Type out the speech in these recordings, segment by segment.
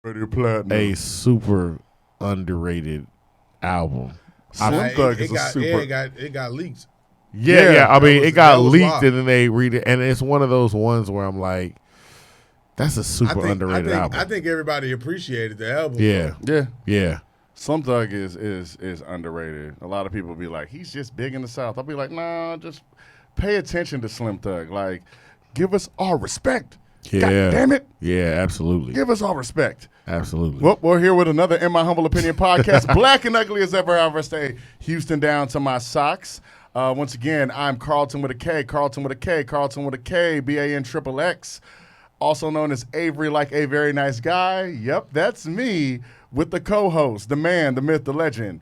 a super underrated album. Slim Thug is a super. It got leaked. Yeah. I mean, it got leaked live. and then they read it, and it's one of those ones where I'm like, that's a super underrated album. I think everybody appreciated the album. Yeah. Slim Thug is underrated. A lot of people be like, he's just big in the South. I'll be like, nah, just pay attention to Slim Thug. Like, give us our respect. Yeah. God damn it. Yeah, absolutely. Give us our respect. Absolutely. Well, we're here with another In My Humble Opinion podcast. Black and ugly as ever. I stay Houston down to my socks. Once again, I'm Carlton with a K, Carlton with a K, Carlton with a K, BANXXX, also known as Avery like a very nice guy. Yep, that's me with the co-host, the man, the myth, the legend,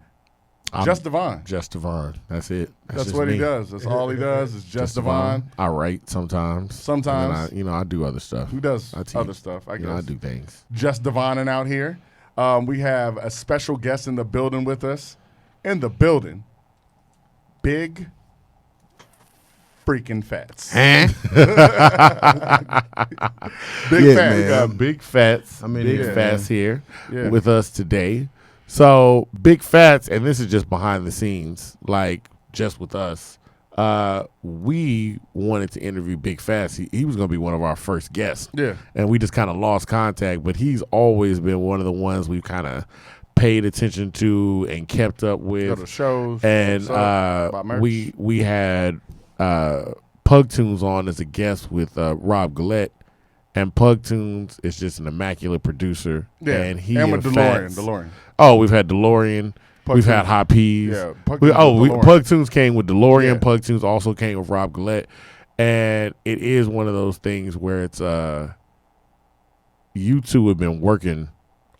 Just Devon. Just Devon. That's it. That's what he does. That's all he does is Just Devon. I write sometimes. Sometimes. I do other stuff. Who does other stuff, I guess. I do things. Just Devonin out here. We have a special guest in the building with us. In the building. Bigg freaking Fatts. Bigg Fatts. We got Bigg Fatts. Bigg Fatts here Yeah. with us today. So Bigg Fatts, and this is just behind the scenes, like just with us. We wanted to interview Bigg Fatts. He was going to be one of our first guests. Yeah. And we just kind of lost contact, but he's always been one of the ones we've kind of paid attention to and kept up with. Go to shows. And we had Pugtunes on as a guest with Rob Gillette. And Pugtunes is just an immaculate producer. Yeah. And with DeLorean. Oh, we've had DeLorean. Pugtunes. We've had Hot Peas. Yeah, Pugtunes came with DeLorean. Yeah. Pugtunes also came with Rob Gillette. And it is one of those things where it's you two have been working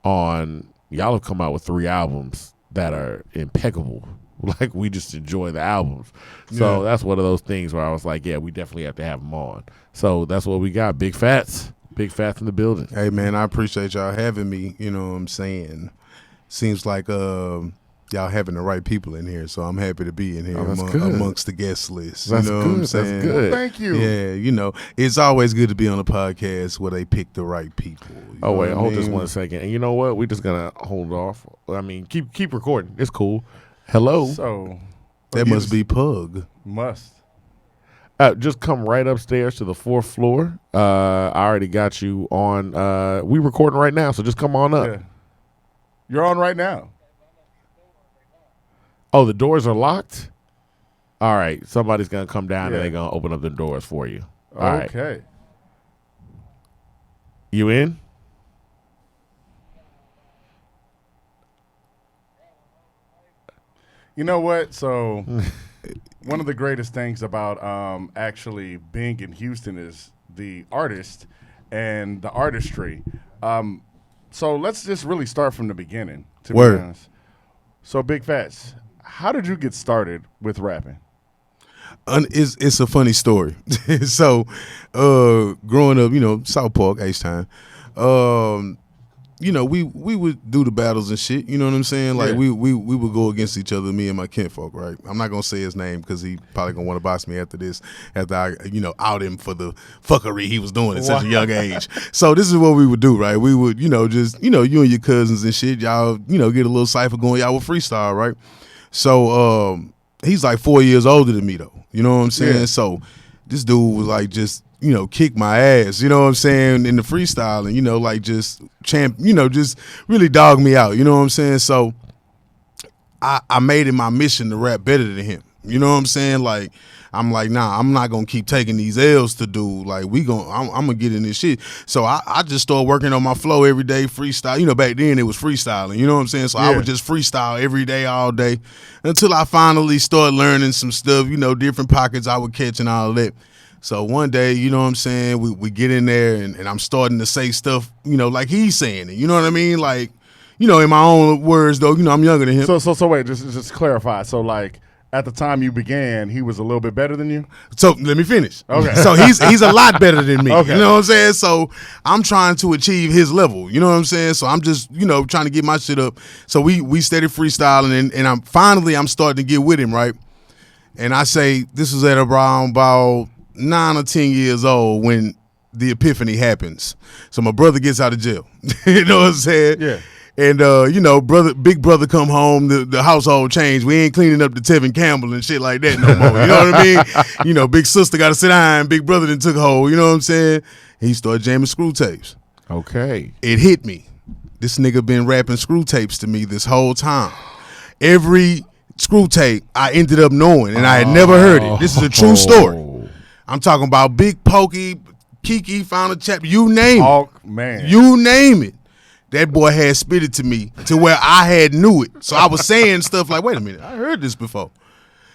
on, y'all have come out with 3 albums that are impeccable. Like, we just enjoy the albums. So that's one of those things where I was like, yeah, we definitely have to have them on. So that's what we got. Bigg Fatts. Bigg Fatts in the building. Hey, man, I appreciate y'all having me. You know what I'm saying? Seems like y'all having the right people in here, so I'm happy to be in here amongst the guest list. That's you know good. what I'm saying? That's good. Well, thank you. Yeah, it's always good to be on a podcast where they pick the right people. Oh, wait, hold just 1 second. And you know what? We're just going to hold off. I mean, keep recording. It's cool. Hello. So that must be Pug. Must. Just come right upstairs to the 4th floor. I already got you on. We recording right now, so just come on up. Yeah. You're on right now. Oh, the doors are locked? All right. Somebody's going to come down Yeah. and they're going to open up the doors for you. All right. Okay. You in? You know what? So one of the greatest things about actually being in Houston is the artist and the artistry. So let's just really start from the beginning, to be honest. So Bigg Fatts, how did you get started with rapping? It's a funny story. So growing up, South Park, H-Town, we would do the battles and shit. You know what I'm saying? Like we would go against each other, me and my kinfolk, right? I'm not gonna say his name because he probably gonna want to box me after this, after I, out him for the fuckery he was doing at such a young age. So this is what we would do, right? We would, just, you and your cousins and shit, y'all, get a little cipher going, y'all would freestyle, right? So he's like 4 years older than me though. You know what I'm saying? Yeah. So this dude was like just kick my ass, you know what I'm saying, in the freestyling, just really dog me out, you know what I'm saying? So I made it my mission to rap better than him. You know what I'm saying? Like, I'm like, nah, I'm not gonna keep taking these L's to do. Like, I'm gonna get in this shit. So I just started working on my flow every day, freestyle. Back then it was freestyling, you know what I'm saying? So I would just freestyle every day, all day, until I finally started learning some stuff, different pockets I would catch and all that. So one day, you know what I'm saying, we get in there and I'm starting to say stuff, like he's saying it. You know what I mean? Like, in my own words though, I'm younger than him. So wait, just clarify. So like at the time you began, he was a little bit better than you? So let me finish. Okay. So he's a lot better than me. Okay. You know what I'm saying? So I'm trying to achieve his level. You know what I'm saying? So I'm just, trying to get my shit up. So we steady freestyling and I'm starting to get with him, right? And I say this was at around about 9 or 10 years old when the epiphany happens. So my brother gets out of jail. You know what I'm saying? Yeah. And big brother come home, the household changed. We ain't cleaning up the Tevin Campbell and shit like that no more. You know what I mean? Big sister got to sit down, big brother then took hold. You know what I'm saying? He started jamming screw tapes. Okay. It hit me. This nigga been rapping screw tapes to me this whole time. Every screw tape I ended up knowing, and I had never heard it. This is a true story. I'm talking about Big Pokey, Kiki, Final Chapter, you name it. Man. You name it. That boy had spit it to me to where I had knew it. So I was saying stuff like, wait a minute, I heard this before.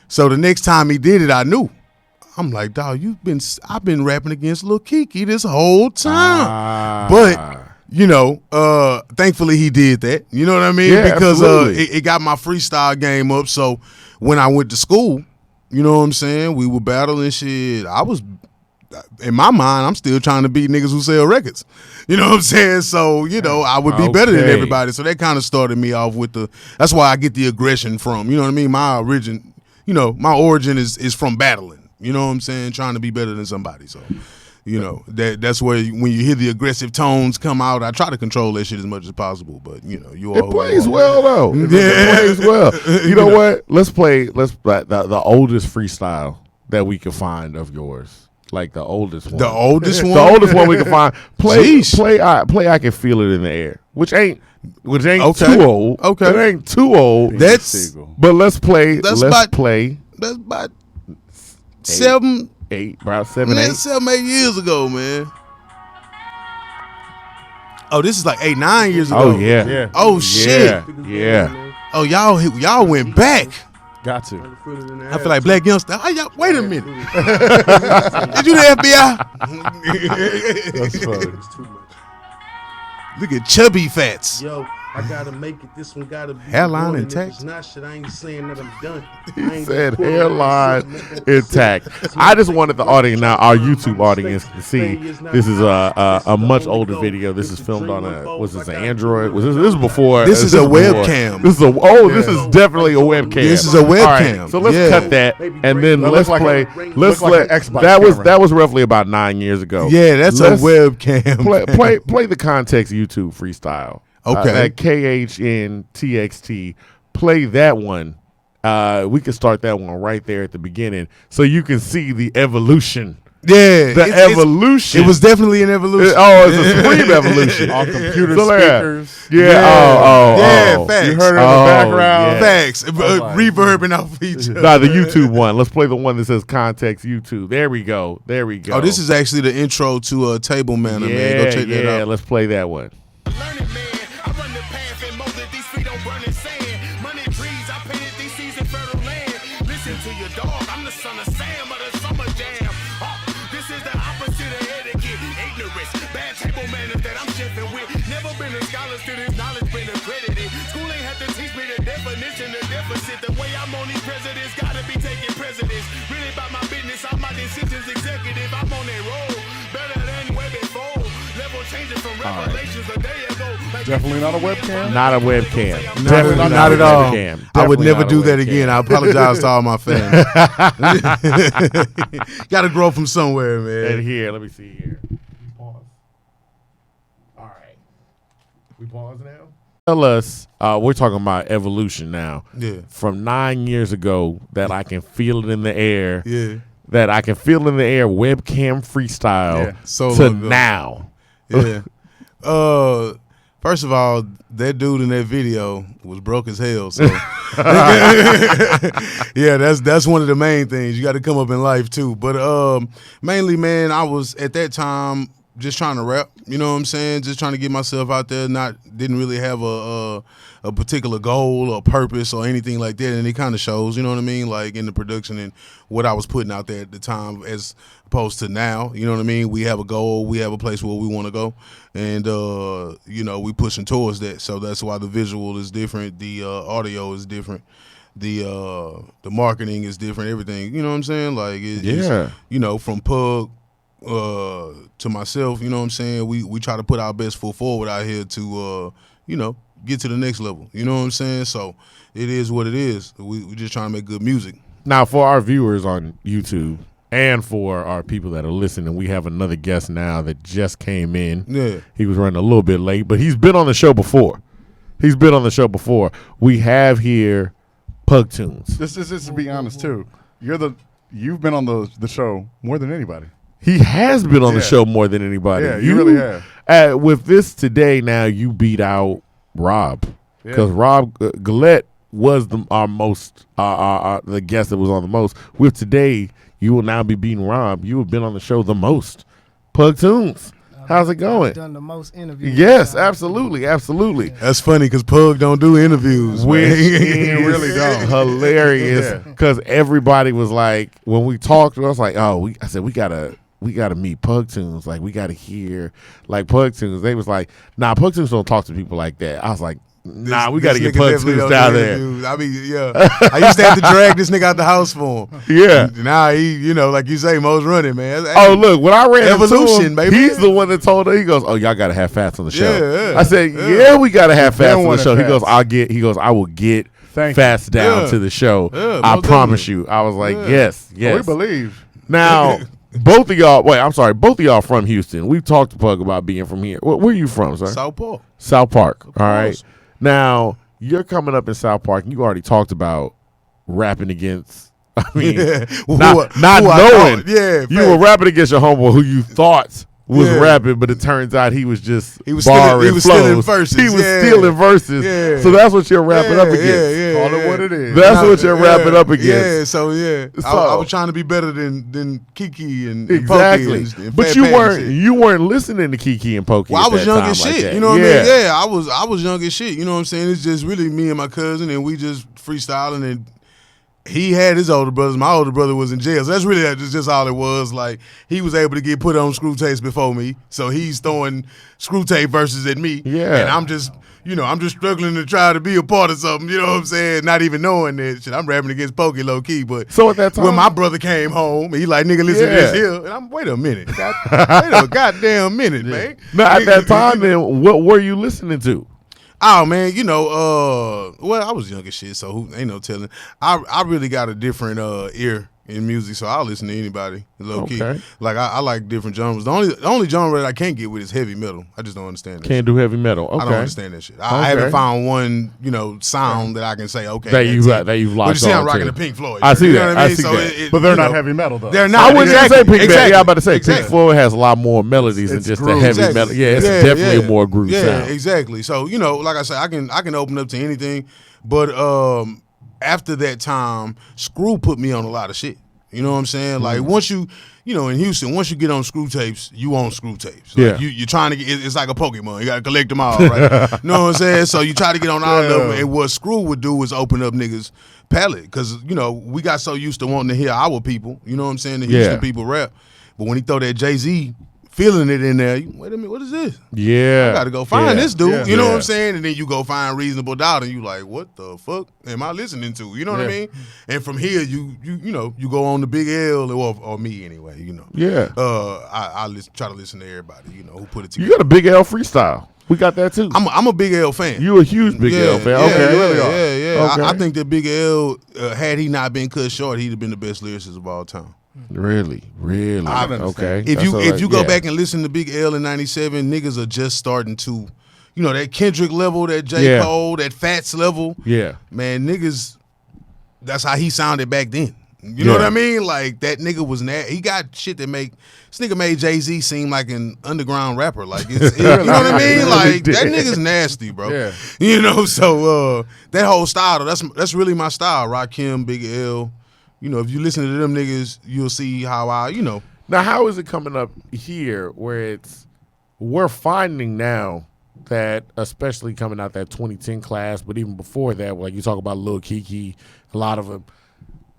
So the next time he did it, I knew. I'm like, dog, I've been rapping against Lil Kiki this whole time. But thankfully he did that. You know what I mean? Yeah, because absolutely. it got my freestyle game up. So when I went to school, you know what I'm saying? We were battling shit. I was, in my mind, I'm still trying to beat niggas who sell records. You know what I'm saying? So, I would be better than everybody. So that kind of started me off with that's why I get the aggression from. You know what I mean? My origin is from battling. You know what I'm saying? Trying to be better than somebody. So, that's where when you hear the aggressive tones come out, I try to control that shit as much as possible. But it plays well though. Yeah. It plays well. You know what? Let's play the oldest freestyle that we can find of yours. Like the oldest one. The oldest one? The oldest one we can find. Play I Can Feel It in the Air. Which ain't too old. Okay. It ain't too old. But let's play. That's about 7, 8, about 7, 8. 7, 8 years ago, man. Oh, this is like 8, 9 years ago. Oh yeah. Oh shit. Yeah. Oh y'all went back. Got to. I feel like Black Youngster. Wait a minute. Did you the FBI? That's funny. Look at Chubby Fats. Yo, I gotta make it. This one gotta be hairline born, intact. If it's not shit, I ain't saying that I'm done. He said hairline intact. I just wanted the audience, now our YouTube audience, to see this is a much older video. This is filmed on an Android? This is before? This is a webcam. This is definitely a webcam. This is a webcam. Right, so let's cut that and then let's play. That was roughly about 9 years ago. Yeah, that's a webcam. Play the Context YouTube freestyle. Okay. That KHNTXT. Play that one. We can start that one right there at the beginning so you can see the evolution. Yeah. Evolution. It was definitely an evolution. It's a supreme evolution. On computer speakers. Yeah. Facts. You heard it in the background. Yeah. Facts. Reverbing off each other. Nah, the YouTube one. Let's play the one that says Context YouTube. There we go. Oh, this is actually the intro to Table Manor, man. Go check that out. Yeah, let's play that one. Definitely not a webcam. Not a webcam. Definitely not at all. I would never do that again. I apologize to all my fans. Got to grow from somewhere, man. And here, let me see here. Pause. All right. We pause now? Tell us, we're talking about evolution now. Yeah. From 9 years ago, that I can feel it in the air. Yeah. That I can feel in the air, webcam freestyle to now. Yeah. First of all, that dude in that video was broke as hell. So yeah, that's one of the main things. You got to come up in life too. But mainly, man, I was at that time just trying to rap. You know what I'm saying? Just trying to get myself out there. Didn't really have a particular goal or purpose or anything like that. And it kind of shows. You know what I mean? Like in the production and what I was putting out there at the time as opposed to now. You know what I mean? We have a goal. We have a place where we want to go. And, we pushing towards that. So that's why the visual is different. The audio is different. The marketing is different. Everything. You know what I'm saying? Like, it's, from Pug to myself, you know what I'm saying? We try to put our best foot forward out here to, get to the next level. You know what I'm saying? So it is what it is. We just trying to make good music. Now, for our viewers on YouTube, And for our people that are listening, we have another guest now that just came in. Yeah. He was running a little bit late, but he's been on the show before. We have here Pugtunes. This is to be honest too. You've been on the show more than anybody. He has been on the show more than anybody. Yeah, you really have. With this today, now you beat out Rob because Rob Gillette was the guest that was on the most. With today, you will now be beating Rob. You have been on the show the most. Pugtunes. How's it going? I've done the most interviews. Yes, absolutely. That's funny because Pug don't do interviews. We really don't. Hilarious because everybody was like, when we talked, I was like, I said we gotta meet Pugtunes. Like we gotta hear like Pugtunes. They was like, nah, Pugtunes don't talk to people like that. I was like, nah, we gotta get Pugtunes down there. I mean, I used to have to drag this nigga out the house for him. Yeah. Now he, like you say, most running, man. Oh, look, when I ran evolution, into him, baby. He's the one that told her. He goes, "Oh, y'all gotta have Fats on the show." Yeah. I said, "Yeah, we gotta have Fats on the show." Fats. He goes, "I will get Fats down to the show. I promise you." I was like, "Yes." We believe. Now, both of y'all from Houston. We've talked to Pug about being from here. Where are you from, sir? South Park. South Park. All right. Now, you're coming up in South Park, and you already talked about rapping against, not knowing. You were rapping against your homeboy who you thought was rapping, but it turns out he was just stealing verses. He was stealing verses. Yeah. So that's what you're rapping up against. Call it what it is. That's what you're rapping up against. Yeah, so I was trying to be better than Kiki and exactly. And but you weren't listening to Kiki and Pokey. Well, I was young as shit. Like you know what I mean? Yeah, I was young as shit. You know what I'm saying? It's just really me and my cousin, and we just freestyling and. He had his older brothers. My older brother was in jail. So that's really just all it was. Like, he was able to get put on screw tapes before me. So he's throwing screw tape verses at me. Yeah. And I'm just struggling to try to be a part of something. You know what I'm saying? Not even knowing that shit. I'm rapping against Pokey low key. But so at that time, when my brother came home, he like, nigga, listen to this here. And I'm, wait a minute. Wait a goddamn minute, man. Now, at that time, then, what were you listening to? Oh man, I was young as shit, so ain't no telling. I really got a different ear in music, so I'll listen to anybody low key. Like I like different genres. The only genre that I can't get with is heavy metal. I just don't understand that. Can't do heavy metal. Okay. I don't understand that shit. I haven't found one, sound that I can say okay. That you've locked on. But you see, I'm rocking the Pink Floyd. I see that. I see that. But they're not heavy metal though. They're not. I wouldn't say Pink Floyd. Yeah, I'm about to say Pink Floyd has a lot more melodies than just the heavy metal. Yeah, it's definitely a more groove sound. Yeah, exactly. So like I said, I can open up to anything, but after that time, Screw put me on a lot of shit. You know what I'm saying? Like once you in Houston, once you get on screw tapes, you on screw tapes. Like you're trying to get. It's like a Pokemon. You got to collect them all, right? You know what I'm saying? So you try to get on all of them. And what Screw would do is open up niggas' palette because we got so used to wanting to hear our people. You know what I'm saying? The Houston people rap, but when he throw that Jay-Z feeling it in there, wait a minute, what is this? Yeah, I got to go find this dude. You know what I'm saying? And then you go find Reasonable Doubt, and you like, what the fuck am I listening to? You know what I mean? And from here, you go on to Big L or me anyway. Yeah. I try to listen to everybody. Who put it together. You got a Big L freestyle. We got that too. I'm a Big L fan. You a huge Big L fan. Okay, you really are. Yeah. Okay. I think that Big L, had he not been cut short, he'd have been the best lyricist of all time. Really? Okay. If you go back and listen to Big L in '97, niggas are just starting to, that Kendrick level, that J. Cole, that Fats level. Yeah. Man, niggas, that's how he sounded back then. You know what I mean? Like that nigga was he got shit that this nigga made Jay-Z seem like an underground rapper. Like you know what I mean? Like that nigga's nasty, bro. Yeah. So that whole style, that's really my style. Rakim, Big L. If you listen to them niggas, you'll see how Now, how is it coming up here where we're finding now that, especially coming out that 2010 class, but even before that, like you talk about Lil Kiki, a lot of them,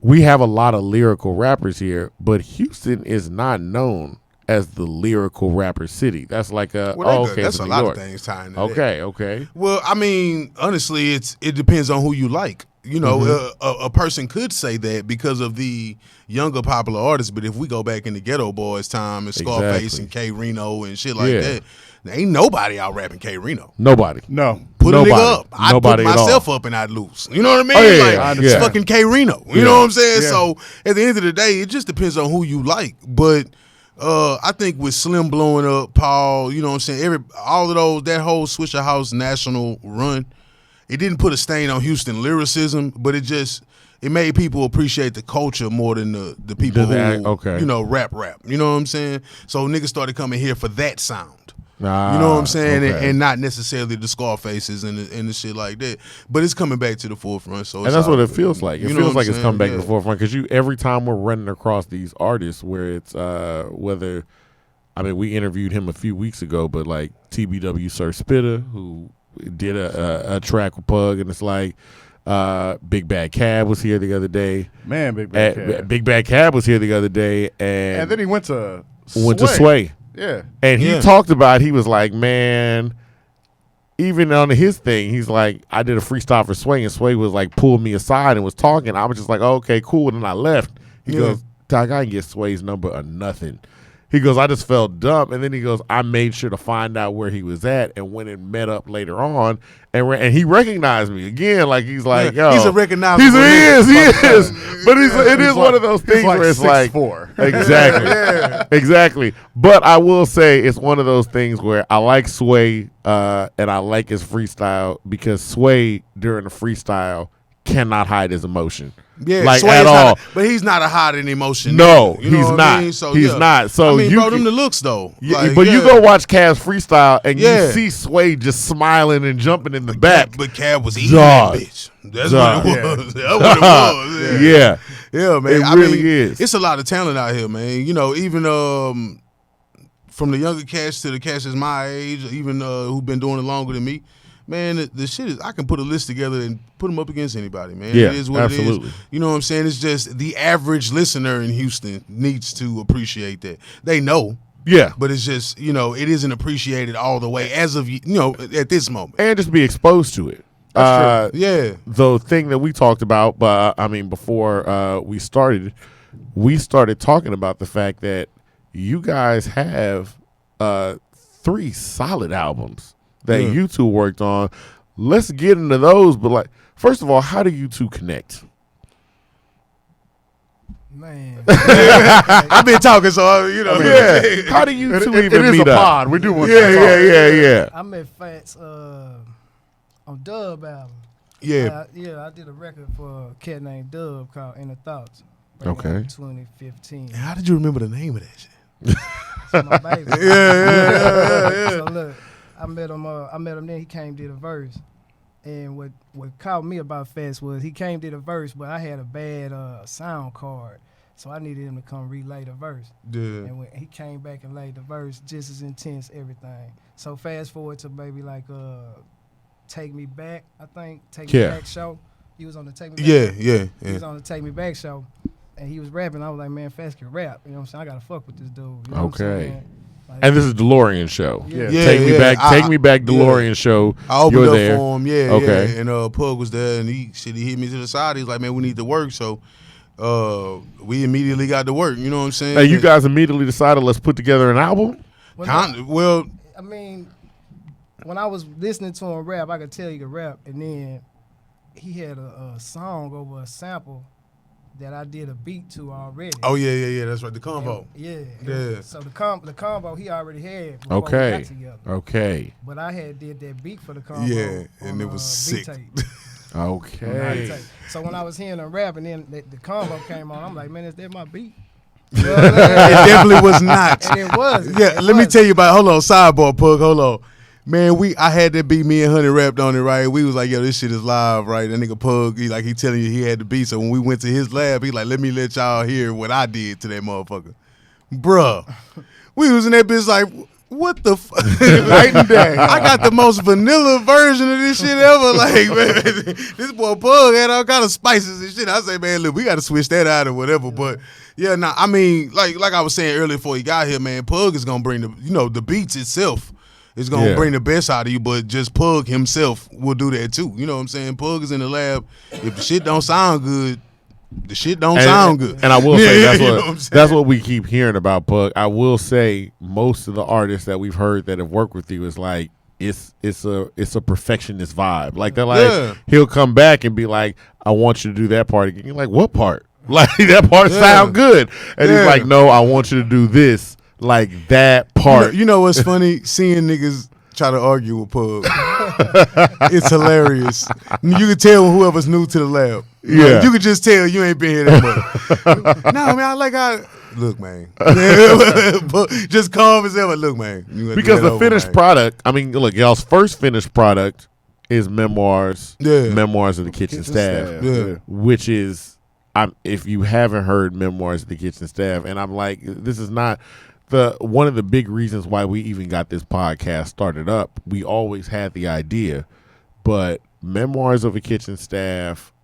we have a lot of lyrical rappers here, but Houston is not known as the lyrical rapper city. That's like that's a lot of things tying to that. Okay. Well, I mean, honestly, it depends on who you like. You know, a person could say that because of the younger popular artists, but if we go back in the Ghetto Boys time and Scarface and K Reno and shit like that, there ain't nobody out rapping K Reno. Nobody. No. Put a nigga up. I'd put myself up and I'd lose. You know what I mean? It's fucking K Reno. You know what I'm saying? Yeah. So at the end of the day, it just depends on who you like. But I think with Slim blowing up, Paul, you know what I'm saying? All of those, that whole Swisher House national run, it didn't put a stain on Houston lyricism, but it made people appreciate the culture more than the people who, you know, rap. You know what I'm saying? So niggas started coming here for that sound. You know what I'm saying? And not necessarily the Scarfaces and the shit like that. But it's coming back to the forefront. So and that's what it feels like. It feels like it's coming back to the forefront because every time we're running across these artists where it's whether, I mean, we interviewed him a few weeks ago, but like TBW Sir Spitter, who did a track with Pug, and it's like Big Bad Cab was here the other day. Man, Big Bad Cab. Big Bad Cab was here the other day, and then he went to Sway. Yeah. And he talked about, he was like, man, even on his thing, he's like, I did a freestyle for Sway, and Sway was like, pulled me aside and was talking. I was just like, oh, okay, cool. And then I left. He goes, Doc, I didn't get Sway's number or nothing. He goes, I just felt dumb. And then he goes, I made sure to find out where he was at and went and met up later on. And he recognized me again. Like, he's like, yo. He's a recognizable He is. But it is one of those things where it's like. 6'4". Exactly. Exactly. But I will say it's one of those things where I like Sway and I like his freestyle because Sway, during the freestyle, cannot hide his emotion. Yeah, like at all. But he's not a hiding emotion. No, you know he's not. I mean? So, he's not. So I mean, bro, them the looks though. Like, but you go watch Cav's freestyle and you see Sway just smiling and jumping in the back. But Cav was eating that bitch. That's what it was. That's what it was. Yeah, man. It really is. It's a lot of talent out here, man. You know, even from the younger cats to the cats that's my age, even who've been doing it longer than me. Man, the shit is, I can put a list together and put them up against anybody, man. Yeah, it is what absolutely. it is. You know what I'm saying? It's just the average listener in Houston needs to appreciate that. They know. Yeah. But it's just, you know, it isn't appreciated all the way as of, you know, at this moment. And just be exposed to it. That's true. Yeah. The thing that we talked about, before we started talking about the fact that you guys have 3 solid albums that you two worked on. Let's get into those. But like, first of all, how do you two connect? Man, I've been talking, so you know. How do you two even meet meet a up? pod. We do one. Yeah. I met Fats on Dub album. Yeah. I did a record for a cat named Dub called Inner Thoughts. Okay. 2015. How did you remember the name of that shit? It's my baby. Yeah. So look, I met him then he came did a verse. And what caught me about Fats was he came did a verse, but I had a bad sound card. So I needed him to come relay the verse. Yeah. And when he came back and laid the verse, just as intense, everything. So fast forward to maybe like Take Me Back, I think. Take Me Back show. He was on the Take Me Back show. He was on the Take Me Back show. And he was rapping. I was like, man, Fats can rap. You know what I'm saying? I got to fuck with this dude. You know what I'm saying? Like, and this is DeLorean show. Yeah. Take me back DeLorean show. I opened You're up there. for him, yeah. Okay. And Pug was there, and he hit me to the side. He's like, man, we need to work. So we immediately got to work. You know what I'm saying? Now, you guys immediately decided, let's put together an album? Well, I mean, when I was listening to him rap, I could tell he could rap. And then he had a song over a sample that I did a beat to already. Oh yeah, that's right. The combo. Yeah. So the combo he already had before we got together. Okay. But I had did that beat for the combo. Yeah, and it was sick. Okay. So when I was hearing him rap and then the combo came on, I'm like, man, is that my beat? It definitely was not. And it was. Yeah, let me tell you about. Hold on, sidebar, Pug. Hold on. Man, I had that beat. Me and Honey rapped on it, right? We was like, yo, this shit is live, right? That nigga Pug, he telling you he had the beat. So when we went to his lab, he like, let me let y'all hear what I did to that motherfucker. Bruh. We was in that bitch like, what the fuck? Night and day. I got the most vanilla version of this shit ever. Like, man, this boy Pug had all kind of spices and shit. I say, man, look, we got to switch that out or whatever. But yeah, nah, I mean, like I was saying earlier before he got here, man, Pug is gonna bring the beats itself is gonna bring the best out of you. But just Pug himself will do that too. You know what I'm saying? Pug is in the lab. If the shit don't sound good, the shit don't sound good. And I will say that's what we keep hearing about Pug. I will say most of the artists that we've heard that have worked with you is like it's a perfectionist vibe. Like they're like he'll come back and be like, I want you to do that part again. You're like, what part? Like that part sound good. And he's like, no, I want you to do this. Like that part. You know what's funny? Seeing niggas try to argue with Pug. It's hilarious. You can tell whoever's new to the lab. Yeah. Like, you can just tell you ain't been here that much. No, man, look, man. Just calm as ever. Look, man. Because the finished product, I mean, look, y'all's first finished product is Memoirs. Yeah. Memoirs of the Kitchen Staff. Yeah. Which is, if you haven't heard Memoirs of the Kitchen Staff, and I'm like, this is not one of the big reasons why we even got this podcast started up. We always had the idea, but Memoirs of a Kitchen Staff,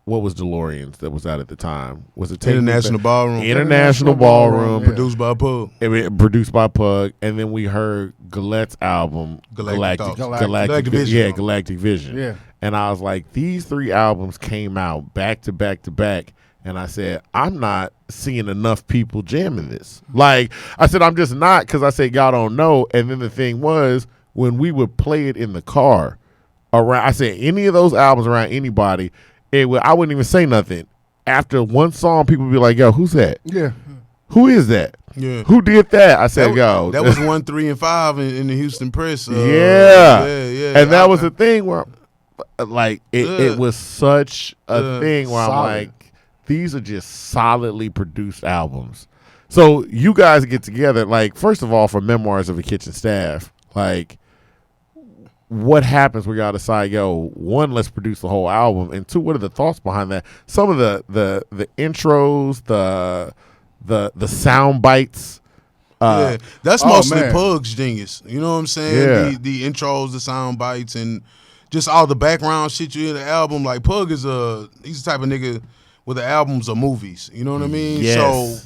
what was DeLorean's that was out at the time? Was it International Ballroom? International Ballroom. Produced by Pug. Produced by Pug. And then we heard Galette's album, Galactic Vision. Yeah, Galactic Vision. Yeah. And I was like, these 3 albums came out back to back to back. And I said, I'm not seeing enough people jamming this. Like, I said, I'm just not, because I said, y'all don't know. And then the thing was, when we would play it in the car, around, I said, any of those albums around anybody, I wouldn't even say nothing. After one song, people would be like, yo, who's that? Yeah. Who is that? Yeah. Who did that? I said, yo. That was 1, 3, and 5 in the Houston Press. Yeah. And that was the thing where, like, it was such a thing where I'm like, these are just solidly produced albums. So you guys get together, like, first of all, for Memoirs of a Kitchen Staff, like, what happens where y'all decide, yo, 1, let's produce the whole album, and 2, what are the thoughts behind that? Some of the intros, the sound bites. That's mostly Pug's genius. You know what I'm saying? Yeah. The intros, the sound bites, and just all the background shit you hear in the album. Like Pug he's the type of nigga where the albums are movies. You know what I mean? Yes. So,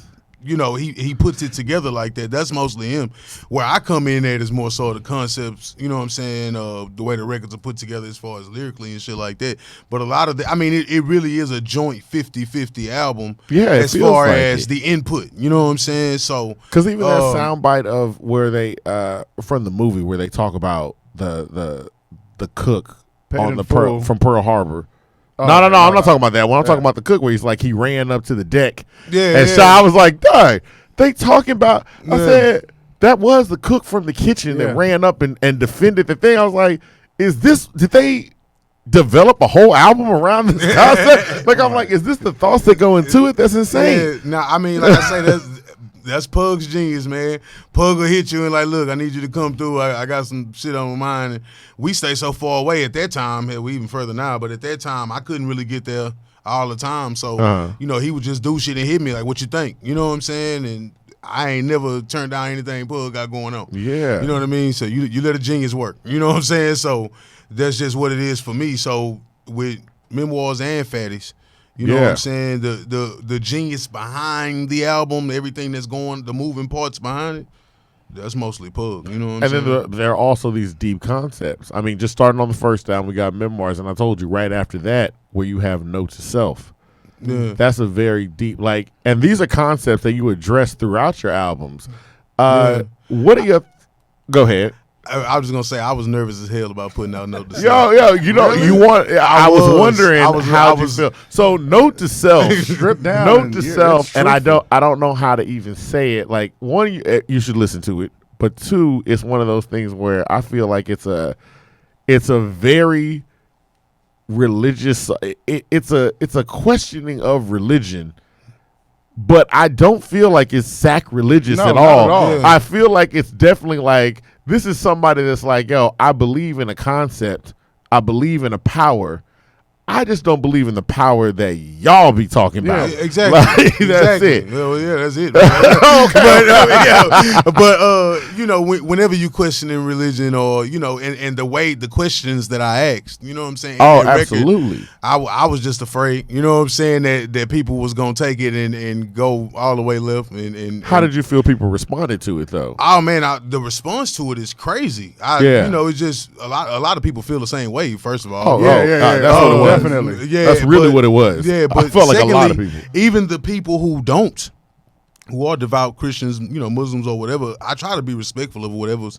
you know, he puts it together like that. That's mostly him. Where I come in at is more so the concepts, you know what I'm saying, the way the records are put together as far as lyrically and shit like that. But a lot of it really is a joint 50-50 album as far as the input. You know what I'm saying? So, because even that soundbite of where they from the movie where they talk about the cook from Pearl Harbor. No, I'm not talking about that one. I'm talking about the cook where he's like, he ran up to the deck. So I was like, dang, they talking about, I said, that was the cook from the kitchen that ran up and defended the thing. I was like, did they develop a whole album around this concept? Like, I'm like, is this the thoughts that go into it? That's insane. Yeah, I mean, like I say, that's Pug's genius, man. Pug will hit you and like, look, I need you to come through. I got some shit on my mind. And we stay so far away at that time. Hell, we even further now, but at that time, I couldn't really get there all the time. So, you know, he would just do shit and hit me like, what you think? You know what I'm saying? And I ain't never turned down anything Pug got going on. Yeah. You know what I mean? So you let a genius work. You know what I'm saying? So that's just what it is for me. So with Memoirs and Fatties, you know what I'm saying? The genius behind the album, everything that's going, the moving parts behind it, that's mostly Pug. You know what I'm saying? And then there are also these deep concepts. I mean, just starting on the first album, we got Memoirs, and I told you right after that where you have Note to Self. Yeah. That's a very deep, like, and these are concepts that you address throughout your albums. What are your, go ahead. I was just gonna say I was nervous as hell about putting out Note to Self. Yo, you know, really? I was wondering how you feel. So Note to Self, stripped down. Note to Self, and I don't know how to even say it. Like, one, you should listen to it, but 2, it's one of those things where I feel like it's a very religious. It's a questioning of religion. But I don't feel like it's sacrilegious at all. Yeah. I feel like it's definitely like, this is somebody that's like, yo, I believe in a concept. I believe in a power. I just don't believe in the power that y'all be talking about. Yeah, exactly. Like, that's it. Well, yeah, that's it. Okay. But whenever you questioning religion or, and the way the questions that I asked, you know what I'm saying? Oh, absolutely. I was just afraid, you know what I'm saying, that people was going to take it and go all the way left. And how did you feel people responded to it, though? Oh, man, the response to it is crazy. It's just a lot of people feel the same way, first of all. That's what it was. Definitely. Yeah, that's really what it was. Yeah, but I felt like secondly, a lot of people. even the people who are devout Christians, Muslims or whatever, I try to be respectful of whatever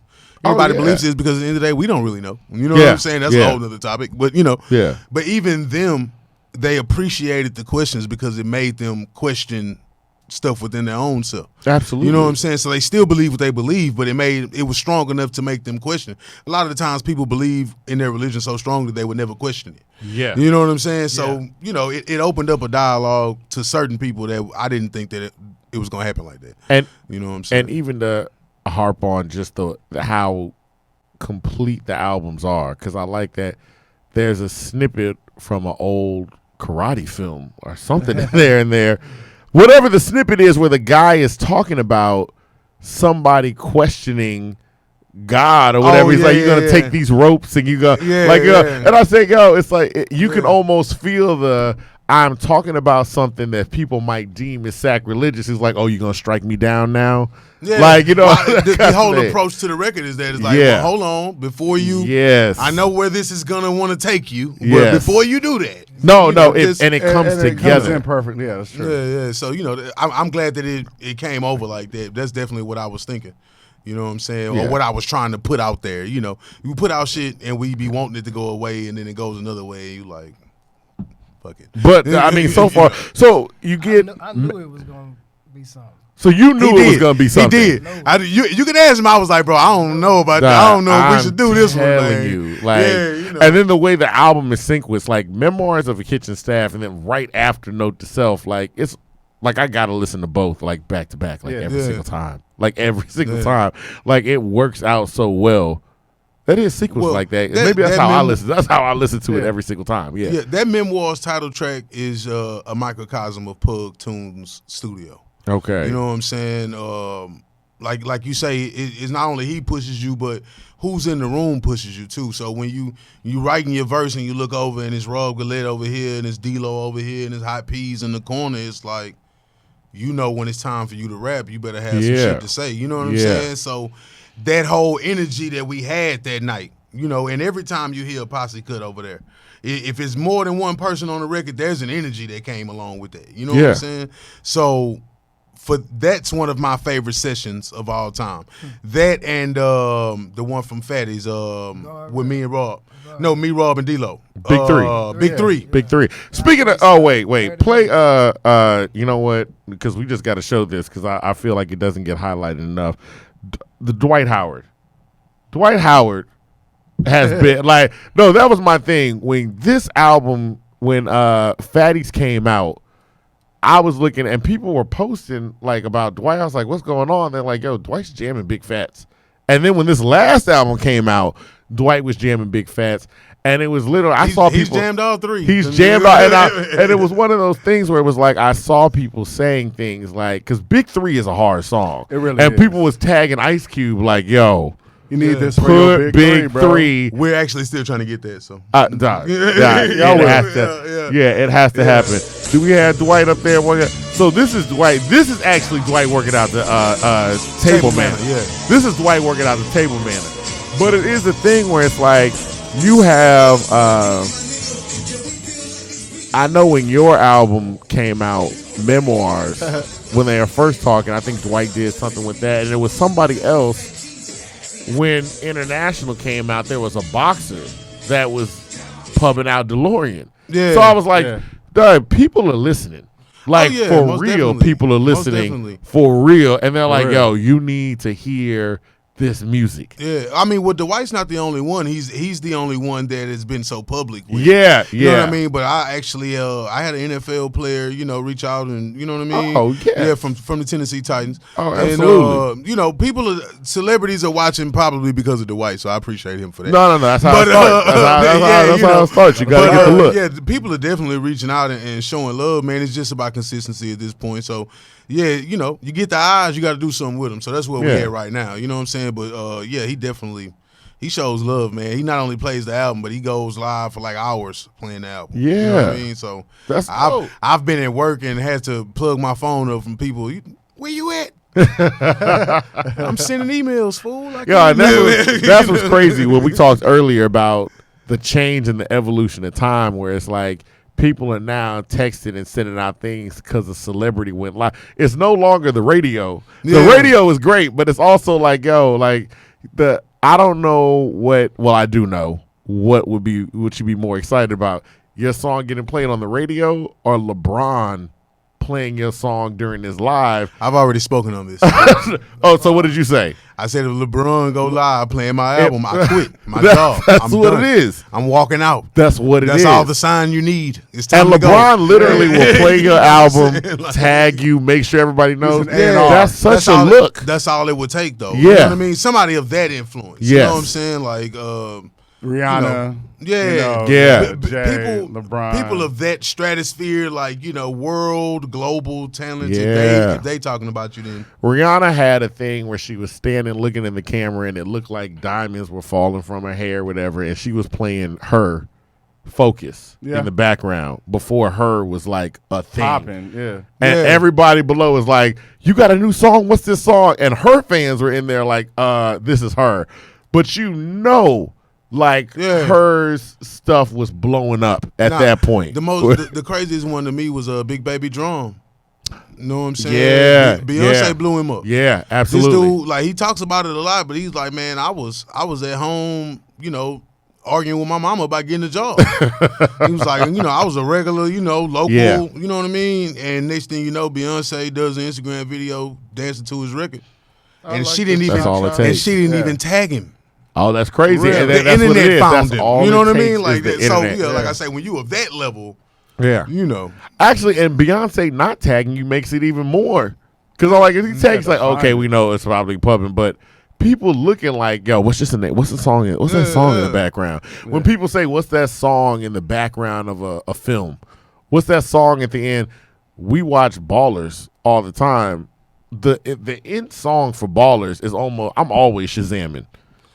everybody believes is, because at the end of the day, we don't really know. You know what I'm saying? That's a whole other topic. But, but even them, they appreciated the questions because it made them question stuff within their own self. Absolutely. You know what I'm saying? So they still believe what they believe, but it was strong enough to make them question. A lot of the times people believe in their religion so strong that they would never question it. Yeah. You know what I'm saying? So, it opened up a dialogue to certain people that I didn't think that it was going to happen like that. And you know what I'm saying? And even to harp on just how complete the albums are, because I like that there's a snippet from an old karate film or something in there. Whatever the snippet is, where the guy is talking about somebody questioning God or whatever. He's like, you're going to take these ropes and you go, and I say, it's like, you can almost feel I'm talking about something that people might deem as sacrilegious. It's like, oh, you're going to strike me down now? Yeah. Like, the whole approach to the record is that it's like, well, hold on, before you, I know where this is going to want to take you, but before you do that. It comes together. It comes in perfectly. Yeah, that's true. Yeah. So, I'm glad that it came over like that. That's definitely what I was thinking. You know what I'm saying? Yeah. Or what I was trying to put out there. We put out shit and we be wanting it to go away, and then it goes another way, and you like, fuck it. But, I mean, so far, so you get. I knew it was going to be something. So you knew it was going to be something. He did. You can ask him. I was like, bro, I don't know about that. I don't know if we should do this one. And then the way the album is synced with, like, Memoirs of a Kitchen Staff, and then right after Note to Self, like, it's like I got to listen to both, like, back to back, like, every single time. Like, every single time. Like, it works out so well. That is sequence like that. Maybe that's how I listen. That's how I listen to it every single time. Yeah. That Memoirs title track is a microcosm of Pugtunes' studio. Okay. You know what I'm saying? Like you say, it's not only he pushes you, but who's in the room pushes you too. So when you writing your verse and you look over and it's Rob Gillette over here and it's D-Lo over here and it's Hot Peas in the corner, it's like, when it's time for you to rap, you better have some shit to say. You know what I'm saying? So that whole energy that we had that night, and every time you hear a posse cut over there, if it's more than one person on the record, there's an energy that came along with that. You know what I'm saying? So that's one of my favorite sessions of all time. That and the one from Fatty's with me and Rob. No, me, Rob, and D-Lo. Big Three. Big Three. Speaking of, wait. Play, you know what? Because we just got to show this because I feel like it doesn't get highlighted enough. The Dwight Howard. Dwight Howard has been like, no, that was my thing. When this album, when Fatty's came out, I was looking and people were posting like about Dwight. I was like, what's going on? They're like, yo, Dwight's jamming Bigg Fatts. And then when this last album came out, Dwight was jamming Bigg Fatts. And it was literally, I saw people. He's jammed all three. He's jammed all, and it was one of those things where it was like, I saw people saying things like, because Big 3 is a hard song. It really is. And people was tagging Ice Cube like, yo, you need this for your Big 3. We're actually still trying to get that. So it has to happen. Do we have Dwight up there? So this is Dwight. This is actually Dwight working out the table manner. Yeah. This is Dwight working out the table manner. But it is a thing where it's like you have. I know when your album came out, Memoirs, when they were first talking, I think Dwight did something with that, and it was somebody else. When International came out, there was a boxer that was pubbing out DeLorean. Yeah. So I was like, Doug, people are listening. Like, for real, people are listening for real. And they're like, yo, you need to hear this music. Yeah, I mean, well, Dwight's not the only one. He's the only one that has been so public with. Yeah, you know what I mean. But I actually, I had an NFL player, reach out and you know what I mean. Oh yeah, from the Tennessee Titans. Oh, absolutely. And celebrities are watching probably because of Dwight, so I appreciate him for that. No, that's how it starts. That's how it starts. You gotta get the look. Yeah, people are definitely reaching out and showing love, man. It's just about consistency at this point. So. Yeah, you get the eyes, you got to do something with them. So that's where we're at right now. You know what I'm saying? But, he shows love, man. He not only plays the album, but he goes live for like hours playing the album. Yeah. You know what I mean? So that's I've been at work and had to plug my phone up from people. Where you at? I'm sending emails, fool. That's what's crazy when we talked earlier about the change in the evolution of time where it's like, people are now texting and sending out things because a celebrity went live. It's no longer the radio. Yeah. The radio is great, but it's also like, I don't know what. Well, I do know what would you be more excited about? Your song getting played on the radio or LeBron playing your song during his live? I've already spoken on this. Oh, so what did you say? I said if LeBron go live playing my album, I quit. My job. That's what it is. I'm walking out. That's what it is. That's all the sign you need. It's time and LeBron to go. Literally will play your album, tag you, make sure everybody knows. That's such a look. That's all it would take, though. Yeah. You know what I mean? Somebody of that influence. Yes. You know what I'm saying? Like Rihanna. People, LeBron. People of that stratosphere, like, world, global talent, if they talking about you then. Rihanna had a thing where she was standing looking in the camera and it looked like diamonds were falling from her hair, whatever, and she was playing her Focus in the background before her was like a thing. Popping, And everybody below was like, you got a new song? What's this song? And her fans were in there like, this is her. But her stuff was blowing up at that point. The craziest one to me was Big Baby Drum. You know what I'm saying? Yeah. Beyonce blew him up. Yeah, absolutely. This dude, he talks about it a lot, but he's like, man, I was at home, arguing with my mama about getting a job. He was like, I was a regular, local, you know what I mean? And next thing you know, Beyonce does an Instagram video dancing to his record. And she didn't even tag him. Oh, that's crazy. Really? And the that's internet what it is. found that's him. all you know what I takes mean? Like is that. So like I say, when you of that level, Actually, and Beyonce not tagging you makes it even more. Because if he tags okay, we know it's probably pumping, but people looking like, yo, what's the song? What's that song in the background? Yeah. When people say, what's that song in the background of a film? What's that song at the end? We watch Ballers all the time. The end song for Ballers is I'm always Shazamming.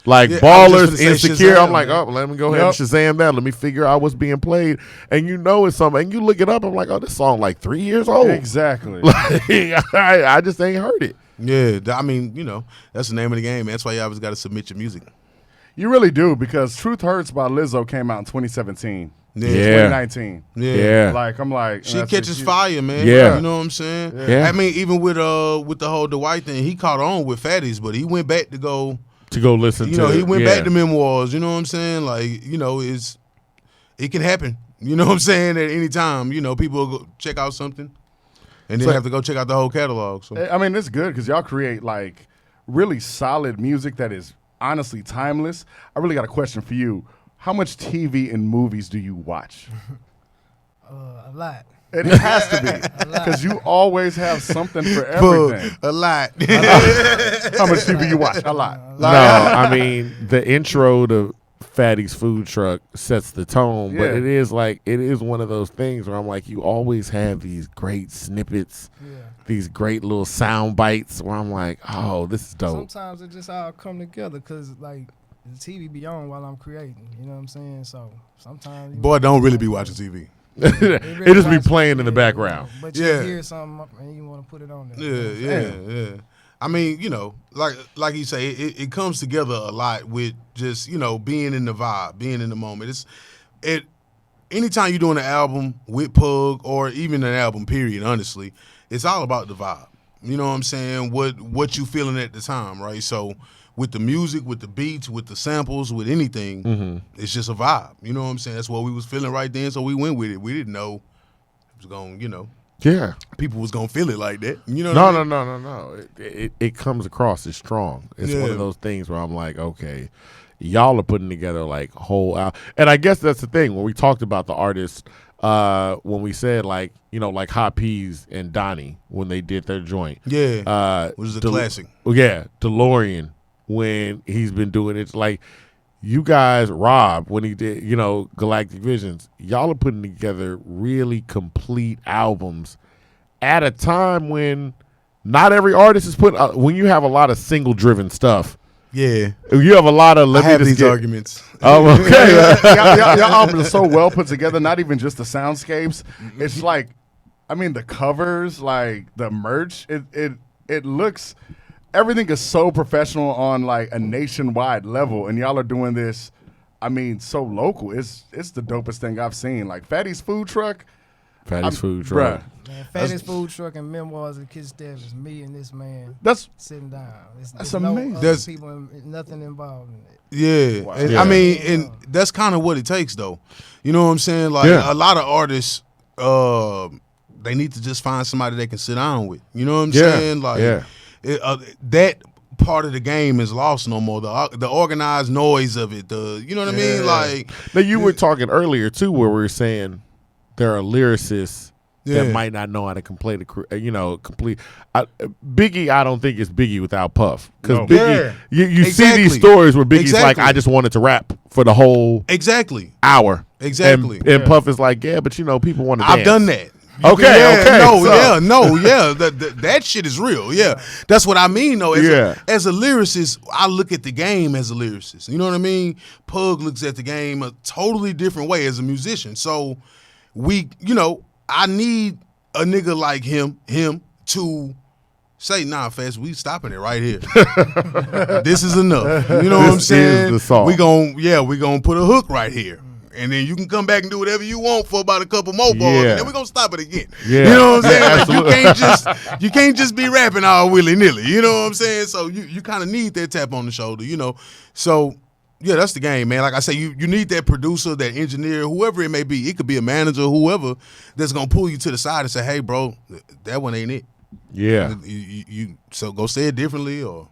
Ballers, Insecure, Shazam, I'm like, let me go ahead and Shazam that. Let me figure out what's being played. And it's something. And you look it up, I'm like, this song 3 years old. Exactly. I just ain't heard it. Yeah, I mean, that's the name of the game. That's why you always got to submit your music. You really do, because Truth Hurts by Lizzo came out in 2017. Yeah. 2019. Yeah. I'm like, she catches fire, man. Yeah. You know what I'm saying? Yeah. I mean, even with the whole Dwight thing, he caught on with Fatties, but he went back to go listen to he went back to Memoirs, you know what I'm saying? It can happen. You know what I'm saying? At any time, people will go check out something and then have to go check out the whole catalog. So I mean, it's good because y'all create really solid music that is honestly timeless. I really got a question for you. How much TV and movies do you watch? A lot. It has to be, because you always have something for everything. A lot. How much TV you watch? A lot. No, I mean, the intro to Fatty's food truck sets the tone, but it is one of those things where I'm like, you always have these great snippets, these great little sound bites where I'm like, oh, this is dope. Sometimes it just all come together because the TV be on while I'm creating. You know what I'm saying? So sometimes boy, don't really be watching TV. It just be playing in the background. But you hear something and you want to put it on there. Yeah. I mean, like you say, it comes together a lot with just, being in the vibe, being in the moment. Anytime you're doing an album with Pug or even an album, period, honestly, it's all about the vibe. You know what I'm saying? What you feeling at the time, right? So with the music, with the beats, with the samples, with anything, it's just a vibe. You know what I'm saying? That's what we was feeling right then, so we went with it. We didn't know it was going, Yeah, people was gonna feel it like that. You know? No. It comes across as strong. It's one of those things where I'm like, okay, y'all are putting together like whole out. And I guess that's the thing when we talked about the artists. When we said like like Hot Peas and Donnie when they did their joint, which is a classic. Yeah, DeLorean when he's been doing it. Like you guys, Rob when he did Galactic Visions, y'all are putting together really complete albums at a time when not every artist is putting. When you have a lot of single driven stuff. Yeah, you have a lot of. I have these arguments. Oh, okay. Your album is so well put together. Not even just the soundscapes. It's like, I mean, the covers, like the merch. It looks. Everything is so professional on like a nationwide level, and y'all are doing this. I mean, so local. It's the dopest thing I've seen. Like Fatty's food truck. Food truck. Bruh. Man, Fatty's food truck and Memoirs of Kid Steps is me and this man. That's sitting down. That's amazing. No there's people, nothing involved in it. Yeah, wow. I mean, and that's kind of what it takes, though. You know what I'm saying? Like a lot of artists, they need to just find somebody they can sit down with. You know what I'm saying? Like that part of the game is lost no more. The organized noise of it. You know what I mean? Like now, you were talking earlier too, where we were saying there are lyricists that might not know how to complete Biggie. I don't think it's Biggie without Puff because Biggie. You see these stories where Biggie's like, I just wanted to rap for the whole hour. Exactly. And Puff is like, yeah, but people want to dance. I've done that. Okay. That shit is real. Yeah, that's what I mean though. As a lyricist, I look at the game as a lyricist. You know what I mean? Pug looks at the game a totally different way as a musician. So I need a nigga like him to say, nah, Fast, we stopping it right here. This is enough. You know what I'm saying? We gonna put a hook right here. And then you can come back and do whatever you want for about a couple more bars, and then we're gonna stop it again. Yeah. You know what I'm saying? Like you can't just be rapping all willy-nilly. You know what I'm saying? So you kind of need that tap on the shoulder, So yeah, that's the game, man. Like I say, you need that producer, that engineer, whoever it may be. It could be a manager, whoever, that's gonna pull you to the side and say, "Hey, bro, that one ain't it." Yeah. So go say it differently, or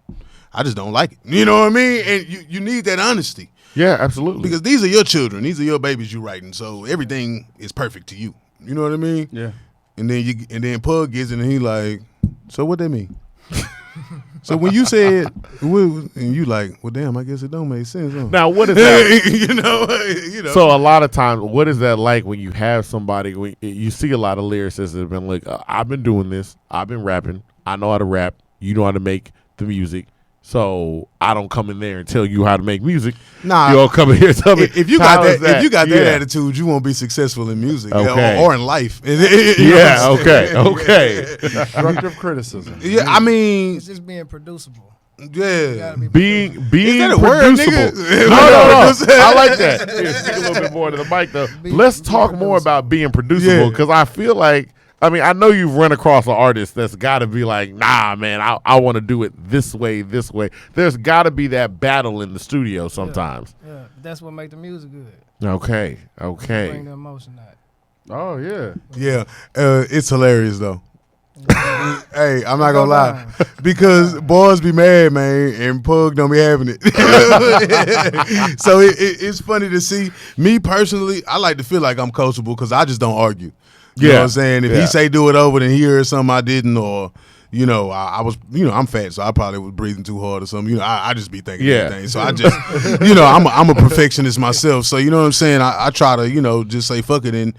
I just don't like it. You know what I mean? And you need that honesty. Yeah, absolutely. Because these are your children, these are your babies you writing, so everything is perfect to you. You know what I mean? Yeah. And then Pug gets it, and he like, so what that mean? So when you said, and you like, well, damn, I guess it don't make sense. Huh? Now, what is that? you know. So a lot of times, what is that like when you have somebody? When you see a lot of lyricists that have been like, I've been doing this, I've been rapping, I know how to rap, you know how to make the music. I don't come in there and tell you how to make music. Nah, you all come in here and tell me. If you got that attitude, you won't be successful in music or in life. Okay. Constructive criticism. Yeah, I mean, it's just being producible. Yeah, being is that a producible. word, nigga? No. I like that. Yeah, speak a little bit more to the mic though. Let's talk more about being producible because I feel like. I mean, I know you've run across an artist that's got to be like, nah, man, I want to do it this way. There's got to be that battle in the studio sometimes. Yeah, that's what makes the music good. Okay. Bring the emotion out. Oh, yeah. Yeah, it's hilarious, though. Hey, I'm not gonna lie, because boys be mad, man, and Pug don't be having it. So it's funny to see. Me personally, I like to feel like I'm coachable because I just don't argue. You know what I'm saying? If he say do it over, then he heard something I didn't, or I was, I'm fat, so I probably was breathing too hard or something. I just be thinking everything. So I just, I'm a perfectionist myself. So you know what I'm saying? I try to, just say fuck it, and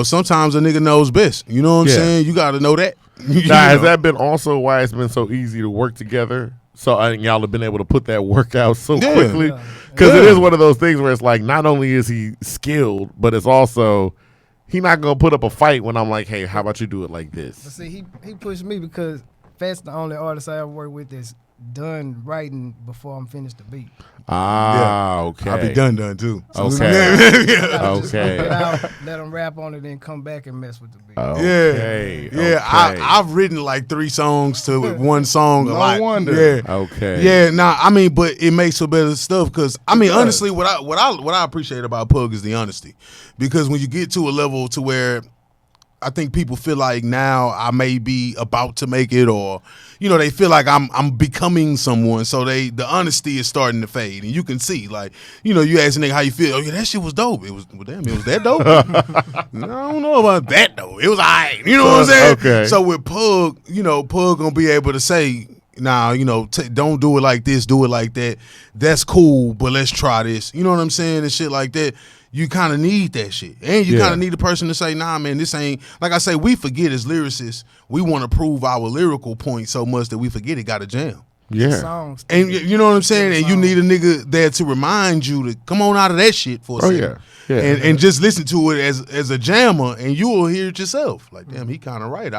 sometimes a nigga knows best. You know what I'm saying? You got to know that. Has that been also why it's been so easy to work together? So I think y'all have been able to put that work out so quickly, because it is one of those things where it's like not only is he skilled, but it's also. He not gonna put up a fight when I'm like, hey, how about you do it like this? But see, he pushed me because Fat's the only artist I ever worked with that's done writing before I'm finished the beat. Okay. I'll be done too. Okay. Let him rap on it and come back and mess with the beat. Okay. I've written like 3 songs to one song. No a lot. wonder. Yeah. Okay. Yeah. Nah. I mean, but it makes for better stuff because honestly, what I appreciate about Pug is the honesty, because when you get to a level to where I think people feel like now I may be about to make it, or they feel like I'm becoming someone. So the honesty is starting to fade, and you can see like you ask a nigga how you feel. Oh yeah, that shit was dope. It was that dope. I don't know about that though. It was alright. You know what I'm saying? Okay. So with Pug, Pug gonna be able to say, nah, don't do it like this, do it like that. That's cool, but let's try this. You know what I'm saying? And shit like that. You kind of need that shit. And you kind of need a person to say, nah, man, this ain't, like I say, we forget as lyricists, we want to prove our lyrical point so much that we forget it got a jam. Yeah. Songs. And you know what I'm saying? And you need a nigga there to remind you to come on out of that shit for a second. Yeah. And just listen to it as a jammer, and you will hear it yourself. Like, damn, he kind of right.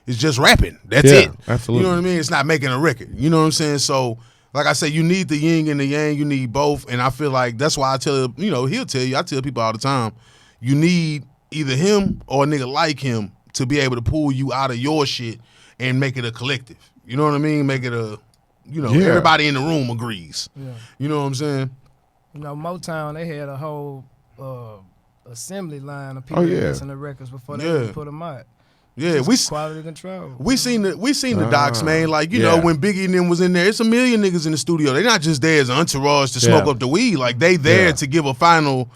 It's just rapping. That's it. Absolutely. You know what I mean? It's not making a record. You know what I'm saying? So, like I say, you need the yin and the yang. You need both. And I feel like that's why I tell, he'll tell you, I tell people all the time, you need either him or a nigga like him to be able to pull you out of your shit and make it a collective. You know what I mean? Make it a, everybody in the room agrees. Yeah. You know what I'm saying? Motown, they had a whole assembly line of people listening to records before they even put them out. Yeah, quality control. We seen the docs, man. Like when Biggie and them was in there, it's a million niggas in the studio. They're not just there as entourage to smoke up the weed. Like they there to give a final.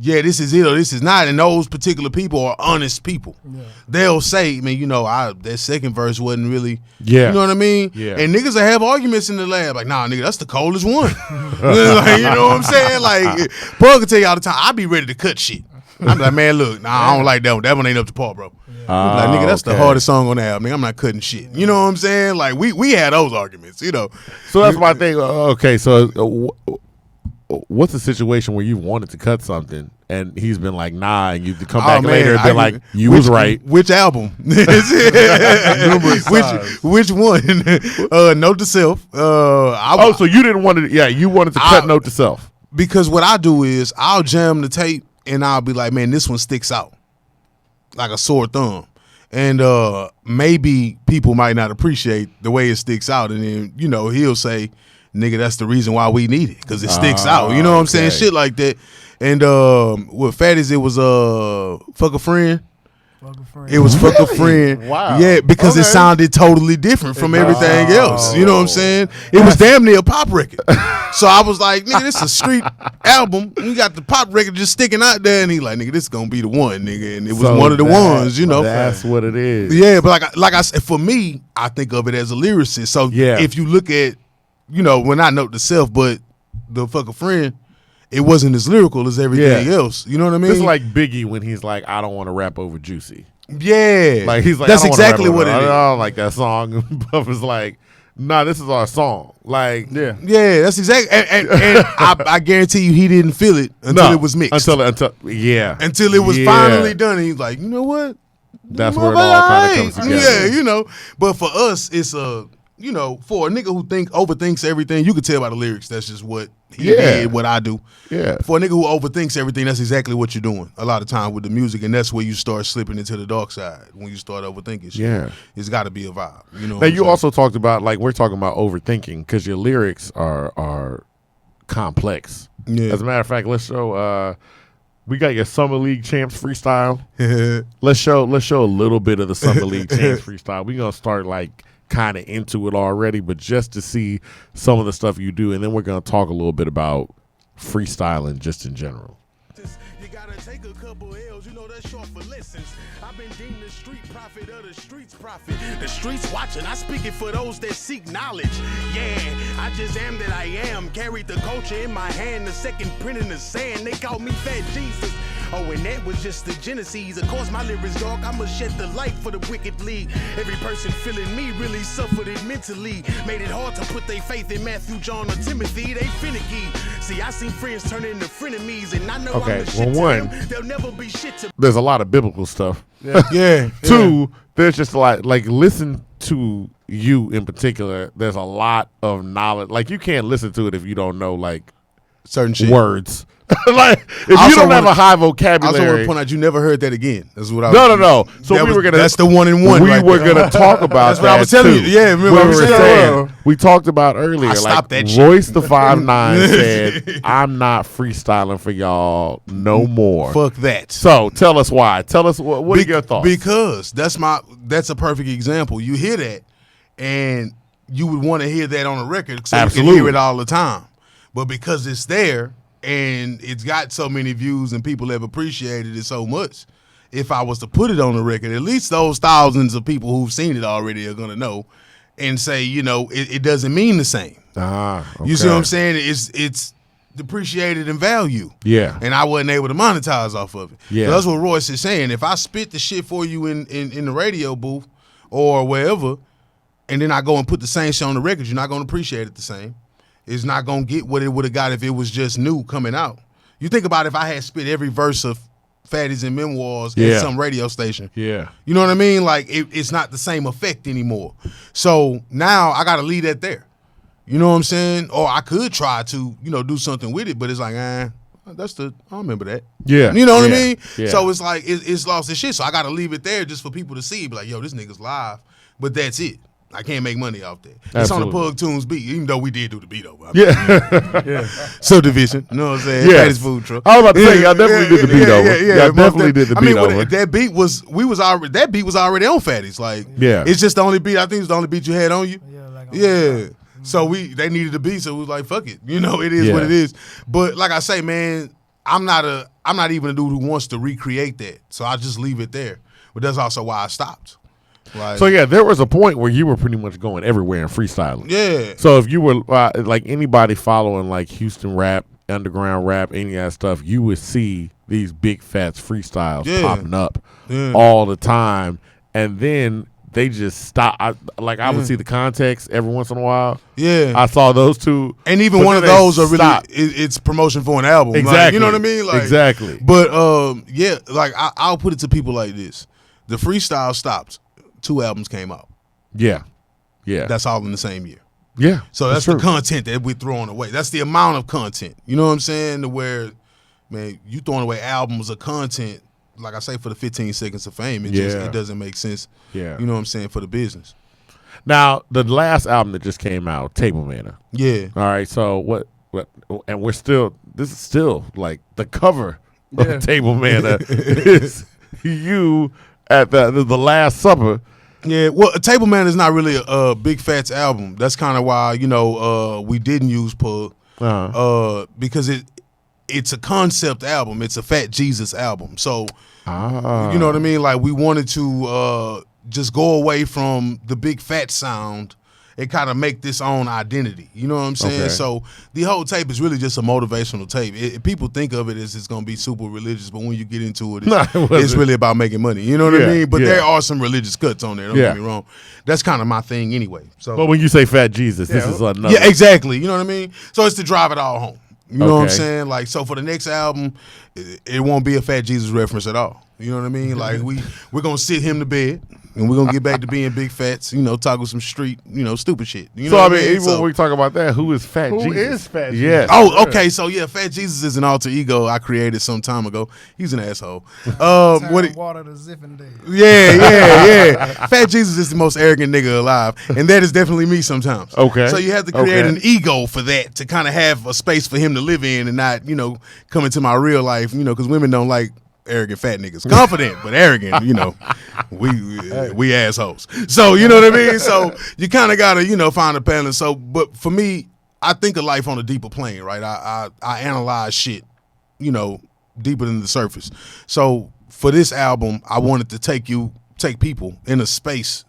Yeah, this is it or this is not. And those particular people are honest people. Yeah. They'll say, man, that second verse wasn't really. Yeah. You know what I mean? Yeah. And niggas will have arguments in the lab. Like, nah, nigga, that's the coldest one. Like, you know what I'm saying? Like, Pug can tell you all the time, I be ready to cut shit. I'm like, man, look, I don't like that one. That one ain't up to par, bro. Yeah. Like, nigga, that's the hardest song on the album. Nigga, I'm not cutting shit. You know what I'm saying? Like, we had those arguments, So that's my thing. Okay, so what's the situation where you wanted to cut something and he's been like, nah, and you come back later and been like, you was right. Which album? which one? Note to Self. So you didn't want to, you wanted to cut Note to Self. Because what I do is I'll jam the tape and I'll be like, man, this one sticks out like a sore thumb. And maybe people might not appreciate the way it sticks out. And then, he'll say, nigga, that's the reason why we need it, because it sticks out. You know what I'm saying? Shit like that. And with Fatties, it was Fuck a Friend. It was Fuck a Friend. Wow. Yeah, because it sounded totally different from everything else. You know what I'm saying? It was damn near a pop record. So I was like, nigga, this is a street album. You got the pop record just sticking out there. And he like, nigga, this is going to be the one, nigga. And it was one of the ones, That's what it is. Yeah, but like I said, for me, I think of it as a lyricist. So if you look at, when I Note to Self, but the Fuck a Friend, it wasn't as lyrical as everything else. You know what I mean? It's like Biggie when he's like, I don't want to rap over Juicy. Yeah. Like he's like, that's exactly what it is. I don't like that song. Buff is like, nah, this is our song. Like, yeah, that's exactly. And I guarantee you, he didn't feel it until it was mixed. Until it was finally done. And he's like, you know what? That's where it all kind of comes together. Yeah, But for us, it's for a nigga who overthinks everything, you can tell by the lyrics. That's just what he did, what I do. Yeah. For a nigga who overthinks everything, that's exactly what you're doing a lot of time with the music, and that's where you start slipping into the dark side when you start overthinking shit. Yeah. It's got to be a vibe. Now you also talked about, like, we're talking about overthinking because your lyrics are complex. Yeah. As a matter of fact, let's show. We got your Summer League Champs freestyle. Let's show a little bit of the Summer League Champs freestyle. We're gonna start like kind of into it already, but just to see some of the stuff you do, and then we're going to talk a little bit about freestyling just in general. You gotta take a couple L's, that's short for lessons. I've been deemed the street prophet of the streets prophet. The streets watching, I speak it for those that seek knowledge. Yeah, I just am that I am. Carried the culture in my hand, the second print in the sand. They call me Fat Jesus. Oh, and that was just the genesis. Of course, my lyrics dark, I'ma shed the light for the wicked league. Every person feeling me really suffered it mentally. Made it hard to put their faith in Matthew, John, or Timothy. They finicky. See, I seen friends turn into frenemies, and I know I'm the shit to them. They'll never be shit to. There's a lot of biblical stuff. Yeah. Two, there's just a lot, like, listen to you in particular. There's a lot of knowledge. Like, you can't listen to it if you don't know, like, certain shit. words. Like if you don't have a high vocabulary. I also want to point out you never heard that again. That's what I No. So we were gonna. That's the 1 and 1. We right were there. gonna talk about That's that. what I was telling too. you. Yeah, remember what I was saying? We talked about earlier. I stopped that shit. Royce the 5'9" said, "I'm not freestyling for y'all no more." Fuck that. So tell us why. Tell us what are your thoughts? Because that's a perfect example. You hear that, and you would want to hear that on a record so you can hear it all the time. But because it's there and it's got so many views and people have appreciated it so much, if I was to put it on the record, at least those thousands of people who've seen it already are gonna know and say, it doesn't mean the same. Okay. You see what I'm saying? It's depreciated in value. Yeah. And I wasn't able to monetize off of it. Yeah. So that's what Royce is saying. If I spit the shit for you in the radio booth or wherever, and then I go and put the same shit on the record, you're not going to appreciate it the same. It's not going to get what it would have got if it was just new coming out. You think about if I had spit every verse of Fatties and Memoirs at some radio station. Yeah. You know what I mean? Like, it's not the same effect anymore. So now I got to leave that there. You know what I'm saying? Or I could try to, do something with it, but it's like, I remember that. Yeah. You know what I mean? Yeah. So it's like, it's lost its shit. So I got to leave it there just for people to see. Be like, yo, this nigga's live. But that's it. I can't make money off that. It's on the Pugtunes beat, even though we did do the beat over. Yeah. Subdivision. You know what I'm saying? Yeah. Fatty's Food Truck. I was about to say, y'all definitely did the beat over. Yeah. Y'all definitely did the beat over. That beat was already on Fatty's. Like, it's just the only beat. I think it's the only beat you had on you. Yeah. So they needed a beat, so we was like, fuck it. It is what it is. But like I say, man, I'm not even a dude who wants to recreate that. So I just leave it there. But that's also why I stopped. Like, so there was a point where you were pretty much going everywhere and freestyling. Yeah. So if you were like anybody following like Houston rap, underground rap, any of that stuff, you would see these Bigg Fatts freestyles popping up all the time, and then they just stop. I would see the context every once in a while. Yeah, I saw those two, and even one of those are really it's promotion for an album. Exactly, like, you know what I mean? Like, exactly. But like I'll put it to people like this: the freestyle stopped. 2 albums came out. Yeah. That's all in the same year. Yeah. So that's the content that we're throwing away. That's the amount of content. You know what I'm saying? To where, man, you throwing away albums of content, like I say, for the 15 seconds of fame. It doesn't make sense. Yeah. You know what I'm saying? For the business. Now, the last album that just came out, Table Manor. Yeah. All right. So what and this is still like the cover of Table Manor is you at the Last Supper. Yeah, well, Table Manor is not really a Bigg Fatts album. That's kind of why we didn't use Pug because it's a concept album. It's a Fat Jesus album. So you know what I mean. Like we wanted to just go away from the Bigg Fatts sound and kind of make this own identity. You know what I'm saying? Okay. So the whole tape is really just a motivational tape. People think of it as it's going to be super religious, but when you get into it, it's really about making money. You know what I mean? But there are some religious cuts on there. Don't get me wrong. That's kind of my thing anyway. So, but when you say Fat Jesus, this is another. Yeah, exactly. You know what I mean? So it's to drive it all home. You know what I'm saying? Like, so for the next album, it won't be a Fat Jesus reference at all. You know what I mean? Like we're gonna sit him to bed, and we're gonna get back to being Bigg Fatts. Talk with some street, stupid shit. You know so I mean, even when we talk about that, who is Fat Jesus? Who is Fat Jesus? Yes. Oh, okay. So Fat Jesus is an alter ego I created some time ago. He's an asshole. Water to Zinfandel. Yeah. Fat Jesus is the most arrogant nigga alive, and that is definitely me sometimes. Okay. So you have to create an ego for that to kind of have a space for him to live in, and not come into my real life. Because women don't like arrogant fat niggas. Confident but arrogant, we assholes. So you know what I mean? So you kind of gotta find a balance. So but for me, I think of life on a deeper plane, right? I analyze shit deeper than the surface. So for this album, I wanted to take people in a space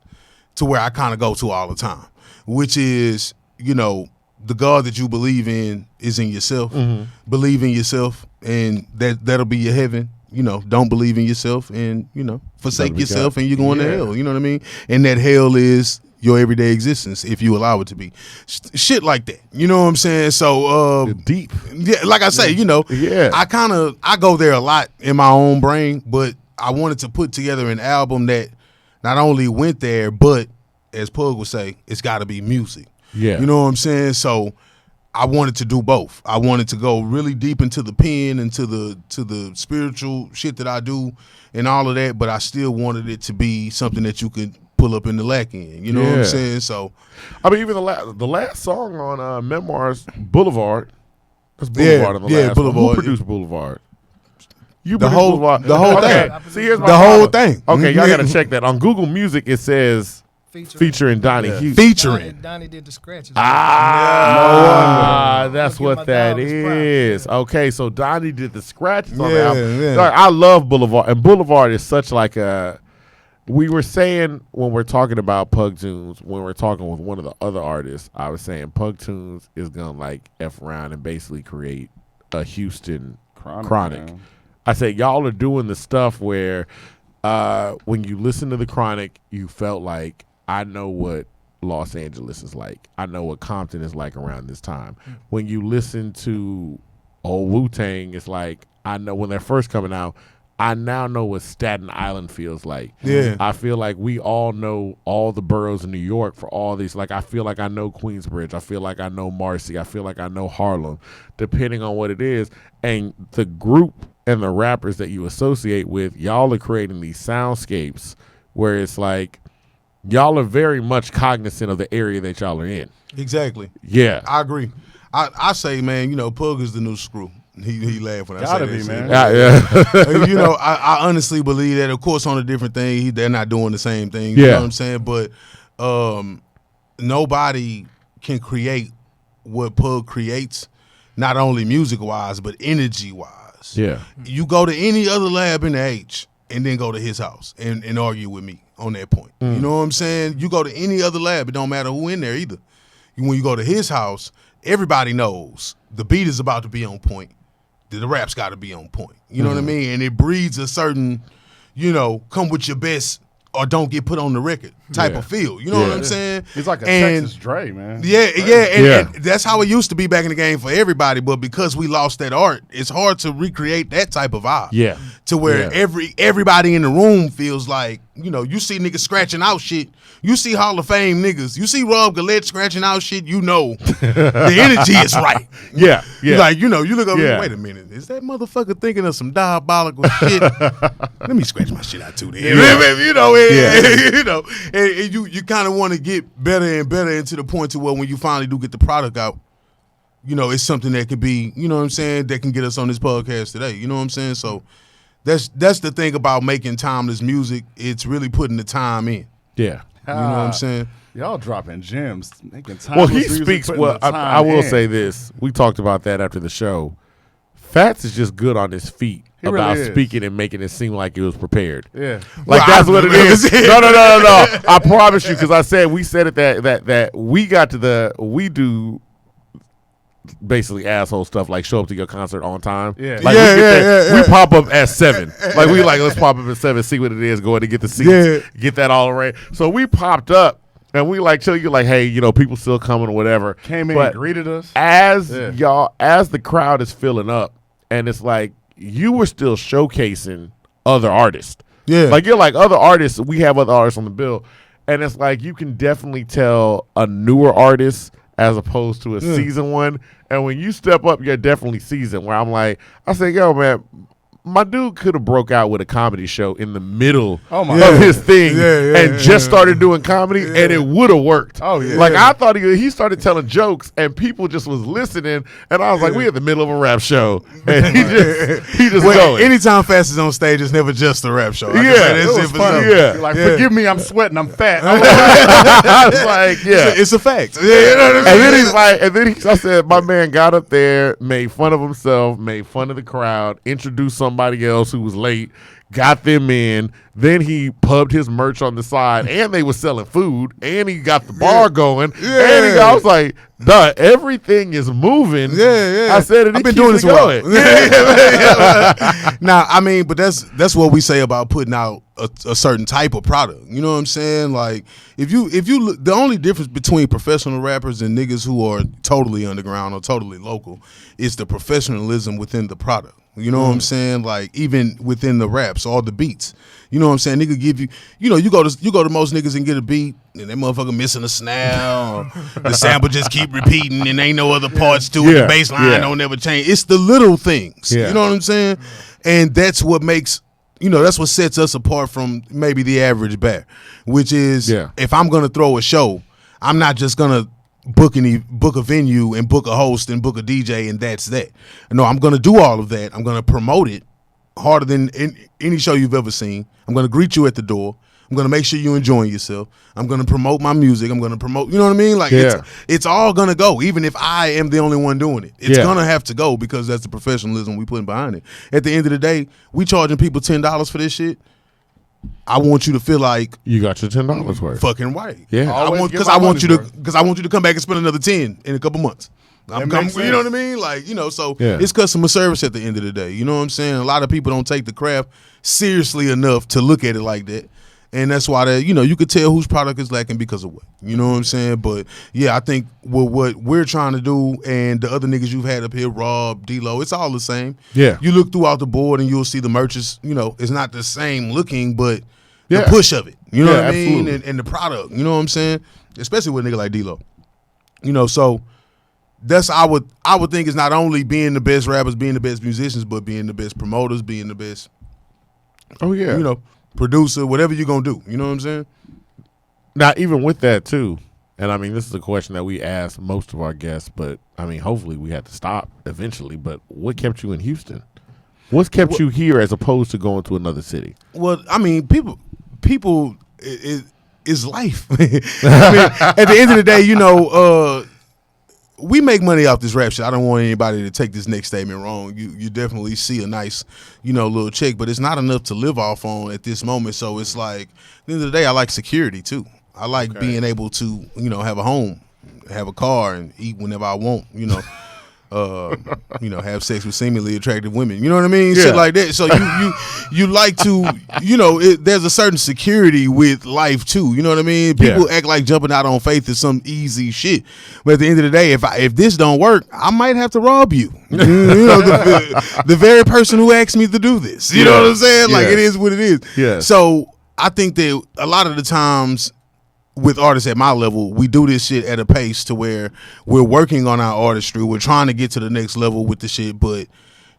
to where I kind of go to all the time, which is the God that you believe in is in yourself. Believe in yourself, and that'll be your heaven. Don't believe in yourself, and forsake yourself, and you're going to hell. You know what I mean? And that hell is your everyday existence if you allow it to be. Shit like that. You know what I'm saying? So deep. Yeah, like I say, I go there a lot in my own brain, but I wanted to put together an album that not only went there, but as Pug would say, it's got to be music. Yeah. You know what I'm saying? So I wanted to do both. I wanted to go really deep into the pen and to the spiritual shit that I do and all of that, but I still wanted it to be something that you could pull up in the lack in. You know what I'm saying? So, I mean, even the last song on Memoirs, Boulevard. That's Boulevard on the last Boulevard. One. Who produced Boulevard? You the produced whole Boulevard. the whole Okay. thing. See, here's my the whole problem. thing. Okay, y'all got to check that. On Google Music, it says featuring Donnie Houston. Featuring. Donnie did the scratches. That's what that is. Okay, so Donnie did the scratches on the Yeah, album. yeah. Like, I love Boulevard, and Boulevard is such like a. We were saying when we're talking about Pugtunes, when we're talking with one of the other artists, I was saying Pugtunes is gonna like F around and basically create a Houston Chronic. I said y'all are doing the stuff where when you listen to the Chronic, you felt like I know what Los Angeles is like. I know what Compton is like around this time. When you listen to old Wu-Tang, it's like I know when they're first coming out. I now know what Staten Island feels like. Yeah. I feel like we all know all the boroughs in New York for all these. Like, I feel like I know Queensbridge. I feel like I know Marcy. I feel like I know Harlem, depending on what it is. And the group and the rappers that you associate with, y'all are creating these soundscapes where it's like y'all are very much cognizant of the area that y'all are in. Exactly. Yeah. I agree. I say, man, Pug is the new Screw. He laughed when I said that. Gotta be, man. Yeah. I honestly believe that. Of course, on a different thing, they're not doing the same thing. Yeah. You know what I'm saying? But nobody can create what Pug creates, not only music-wise, but energy-wise. Yeah. You go to any other lab in the H and then go to his house and argue with me on that point. You know what I'm saying? You go to any other lab, it don't matter who in there either. When you go to his house, everybody knows the beat is about to be on point. The rap's got to be on point. You know what I mean? And it breeds a certain, come with your best or don't get put on the record type of feel. You know what I'm saying? He's like a Texas Dre, man. And that's how it used to be back in the game for everybody. But because we lost that art, it's hard to recreate that type of vibe. Yeah. To where everybody in the room feels like, you see niggas scratching out shit. You see Hall of Fame niggas. You see Rob Gillette scratching out shit. The energy is right. Yeah. Yeah. Like, you look over and wait a minute. Is that motherfucker thinking of some diabolical shit? Let me scratch my shit out too then. And you kind of want to get better and better into the point to where when you finally do get the product out, it's something that could be, that can get us on this podcast today. You know what I'm saying? So that's the thing about making timeless music. It's really putting the time in. Yeah. You know what I'm saying? Y'all dropping gems, making time. Well, he speaks. Well, I will say this. We talked about that after the show. Fats is just good on his feet about speaking and making it seem like it was prepared. Yeah, like that's what it is. No. I promise you, because we said it that we got to we do basically asshole stuff like show up to your concert on time. Yeah. Like we pop up at 7. Like we let's pop up at 7, see what it is, go in and get the seats, get that all arranged. So we popped up and we tell you hey, people still coming or whatever. Came in and greeted us. As the crowd is filling up and it's like you were still showcasing other artists. Yeah. Like you're like other artists, we have other artists on the bill. And it's like you can definitely tell a newer artist as opposed to a seasoned one. And when you step up, you're definitely seasoned. Where I say, yo, man, my dude could have broke out with a comedy show in the middle of his thing and just started doing comedy, and it would have worked. Oh, yeah. Like, I thought he started telling jokes, and people just was listening, and I was like, we in the middle of a rap show. And he just going. Anytime Fast is on stage, it's never just a rap show. It was funny. Yeah. You're like, forgive me, I'm sweating, I'm fat. I was like, It's a fact. And then he's like, I said, my man got up there, made fun of himself, made fun of the crowd, introduced somebody else who was late, got them in. Then he pubbed his merch on the side, and they were selling food, and he got the bar going. And I was like, duh, everything is moving. I said it. I've been doing this going. Now, but that's what we say about putting out a certain type of product. You know what I'm saying? Like, if you look, the only difference between professional rappers and niggas who are totally underground or totally local is the professionalism within the product. You know what I'm saying? Like even within the raps, all the beats. You know what I'm saying? Nigga give you, you go to most niggas and get a beat, and that motherfucker missing a snare, the sample just keep repeating, and ain't no other parts to it. The bass line don't never change. It's the little things. You know what I'm saying? And that's what makes, that's what sets us apart from maybe the average bear, which is if I'm gonna throw a show, I'm not just gonna book a venue and book a host and book a DJ and that's that. No, I'm gonna do all of that. I'm gonna promote it harder than any show you've ever seen. I'm going to greet you at the door. I'm going to make sure you're enjoying yourself. I'm going to promote my music. I'm going to promote, you know what I mean? Like it's all going to go, even if I am the only one doing it. It's going to have to go because that's the professionalism we putting behind it. At the end of the day, we charging people $10 for this shit. I want you to feel like you got your $10 worth. Fucking right. Yeah. Because I want you to come back and spend another 10 in a couple months. You know what I mean? Like, so it's customer service at the end of the day. You know what I'm saying? A lot of people don't take the craft seriously enough to look at it like that. And that's why you could tell whose product is lacking because of what. You know what I'm saying? But yeah, I think what we're trying to do and the other niggas you've had up here, Rob, D-Lo, it's all the same. Yeah. You look throughout the board and you'll see the merches, it's not the same looking, but the push of it. You know what I mean? And the product. You know what I'm saying? Especially with a nigga like D-Lo. So that's I would think is not only being the best rappers, being the best musicians, but being the best promoters, being the best producer, whatever you're gonna do. You know what I'm saying? Now, even with that too, and I mean this is a question that we ask most of our guests, but I mean hopefully we had to stop eventually. But what kept you in Houston? What's kept you here as opposed to going to another city? Well, I mean, people is life. I mean, at the end of the day, we make money off this rap shit. I don't want anybody to take this next statement wrong. You definitely see a nice, little check, but it's not enough to live off on at this moment. So it's like, at the end of the day, I like security too. I like being able to, have a home, have a car, and eat whenever I want, have sex with seemingly attractive women. You know what I mean? Yeah. Shit like that. So you like to, there's a certain security with life too. You know what I mean? People act like jumping out on faith is some easy shit. But at the end of the day, if this don't work, I might have to rob you. The very person who asked me to do this. You know what I'm saying? Like it is what it is. Yeah. So I think that a lot of the times with artists at my level, we do this shit at a pace to where we're working on our artistry. We're trying to get to the next level with the shit, but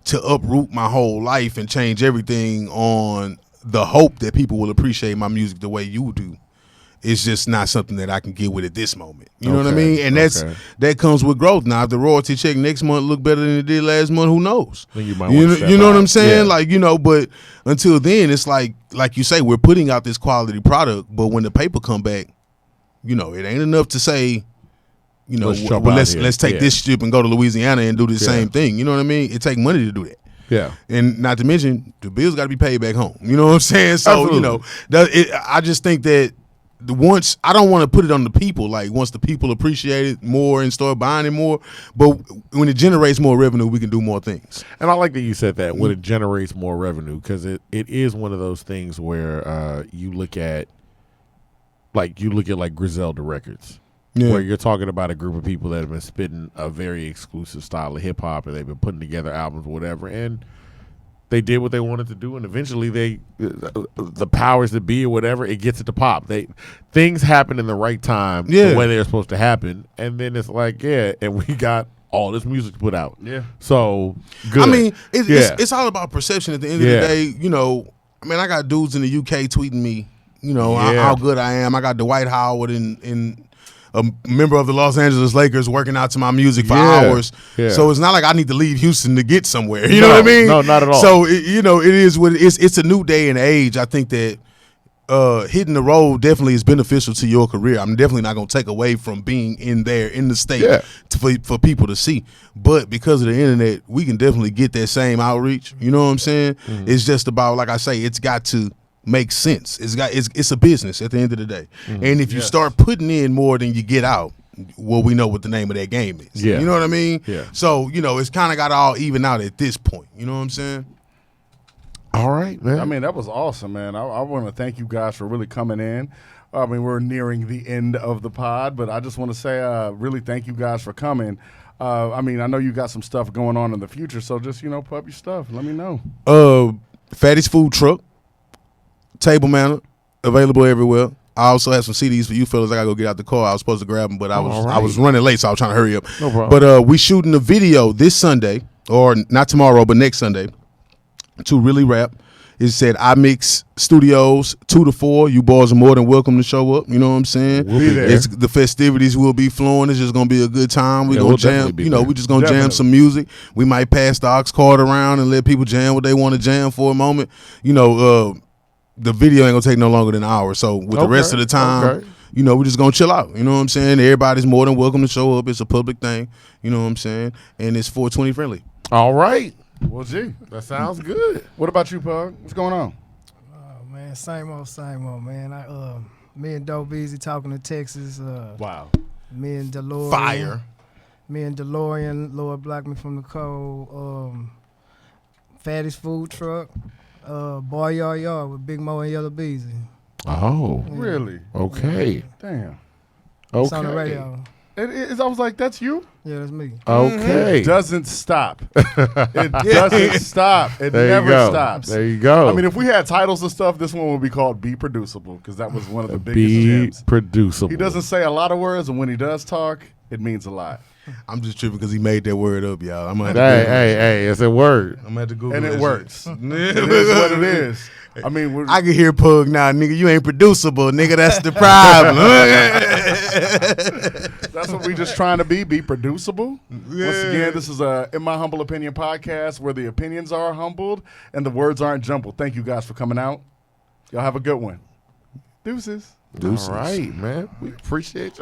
to uproot my whole life and change everything on the hope that people will appreciate my music the way you do, it's just not something that I can get with at this moment. You know what I mean? And that comes with growth. Now, if the royalty check next month look better than it did last month, who knows? Then you might you know what I'm saying? Yeah. Like, but until then, it's like you say, we're putting out this quality product, but when the paper come back, it ain't enough to say, let's take this ship and go to Louisiana and do the same thing. You know what I mean? It take money to do that. Yeah. And not to mention, the bills got to be paid back home. You know what I'm saying? So, I just think that once, I don't want to put it on the people, like once the people appreciate it more and start buying it more, but when it generates more revenue, we can do more things. And I like that you said that, when it generates more revenue, because it is one of those things where you look at Griselda Records, where you're talking about a group of people that have been spitting a very exclusive style of hip hop, and they've been putting together albums or whatever, and they did what they wanted to do, and eventually the powers that be or whatever, it gets it to pop. Things happen in the right time, the way they're supposed to happen, and then it's like, and we got all this music to put out. Yeah. So good. I mean, it's all about perception at the end of the day. I got dudes in the UK tweeting me, how good I am. I got Dwight Howard and a member of the Los Angeles Lakers working out to my music for hours. Yeah. So it's not like I need to leave Houston to get somewhere. You know what I mean? No, not at all. So, it is what it is. It's a new day and age. I think that hitting the road definitely is beneficial to your career. I'm definitely not going to take away from being in the state for people to see. But because of the internet, we can definitely get that same outreach. You know what I'm saying? Mm-hmm. It's just about, like I say, it's got to make sense. It's a business at the end of the day. Mm-hmm. And if you start putting in more than you get out, well, we know what the name of that game is. Yeah. You know what I mean? Yeah. So, it's kind of got to all even out at this point. You know what I'm saying? All right, man. I mean, that was awesome, man. I want to thank you guys for really coming in. I mean, we're nearing the end of the pod, but I just want to say really thank you guys for coming. I mean, I know you got some stuff going on in the future, so just, put up your stuff. Let me know. Fatty's Food Truck, Table Manor, available everywhere. I also have some CDs for you fellas. I gotta go get out the car. I was supposed to grab them, but I was running late, so I was trying to hurry up. No problem. But we shooting a video this Sunday, or not tomorrow, but next Sunday, to Really Rap. It said I Mix Studios 2 to 4. You boys are more than welcome to show up. You know what I'm saying? We'll be there. The festivities will be flowing. It's just gonna be a good time. We're gonna jam. We just gonna jam some music. We might pass the aux cord around and let people jam what they want to jam for a moment. The video ain't gonna take no longer than an hour. So with the rest of the time, we're just gonna chill out. You know what I'm saying? Everybody's more than welcome to show up. It's a public thing. You know what I'm saying? And it's 420 friendly. All right. Well, gee, that sounds good. What about you, Pug? What's going on? Oh man, same old, man. Me and Dope Easy talking to Texas. Wow. Me and DeLorean. Fire. Me and DeLorean, Lord Block Me from the Cold. Fatty's Food Truck. Boy Yard with Big Mo and Yellow Beezy. Oh. Yeah. Really? Okay. Damn. Okay. It's on the radio. It is. I was like, that's you? Yeah, that's me. Okay. It doesn't stop. It doesn't stop. It never stops. There you go. I mean, if we had titles and stuff, this one would be called Be Producible, because that was one of the biggest Be gems. Producible. He doesn't say a lot of words, and when he does talk, it means a lot. I'm just tripping because he made that word up, y'all. I'm gonna have to hey, it's a word. I'm gonna have to Google and it that works. shit. It is what it is. I mean, I can hear Pug now, nigga. You ain't producible, nigga. That's the problem. That's what we just trying to be producible. Yeah. Once again, this is a In My Humble Opinion podcast where the opinions are humbled and the words aren't jumbled. Thank you guys for coming out. Y'all have a good one. Deuces. All right, man. We appreciate y'all.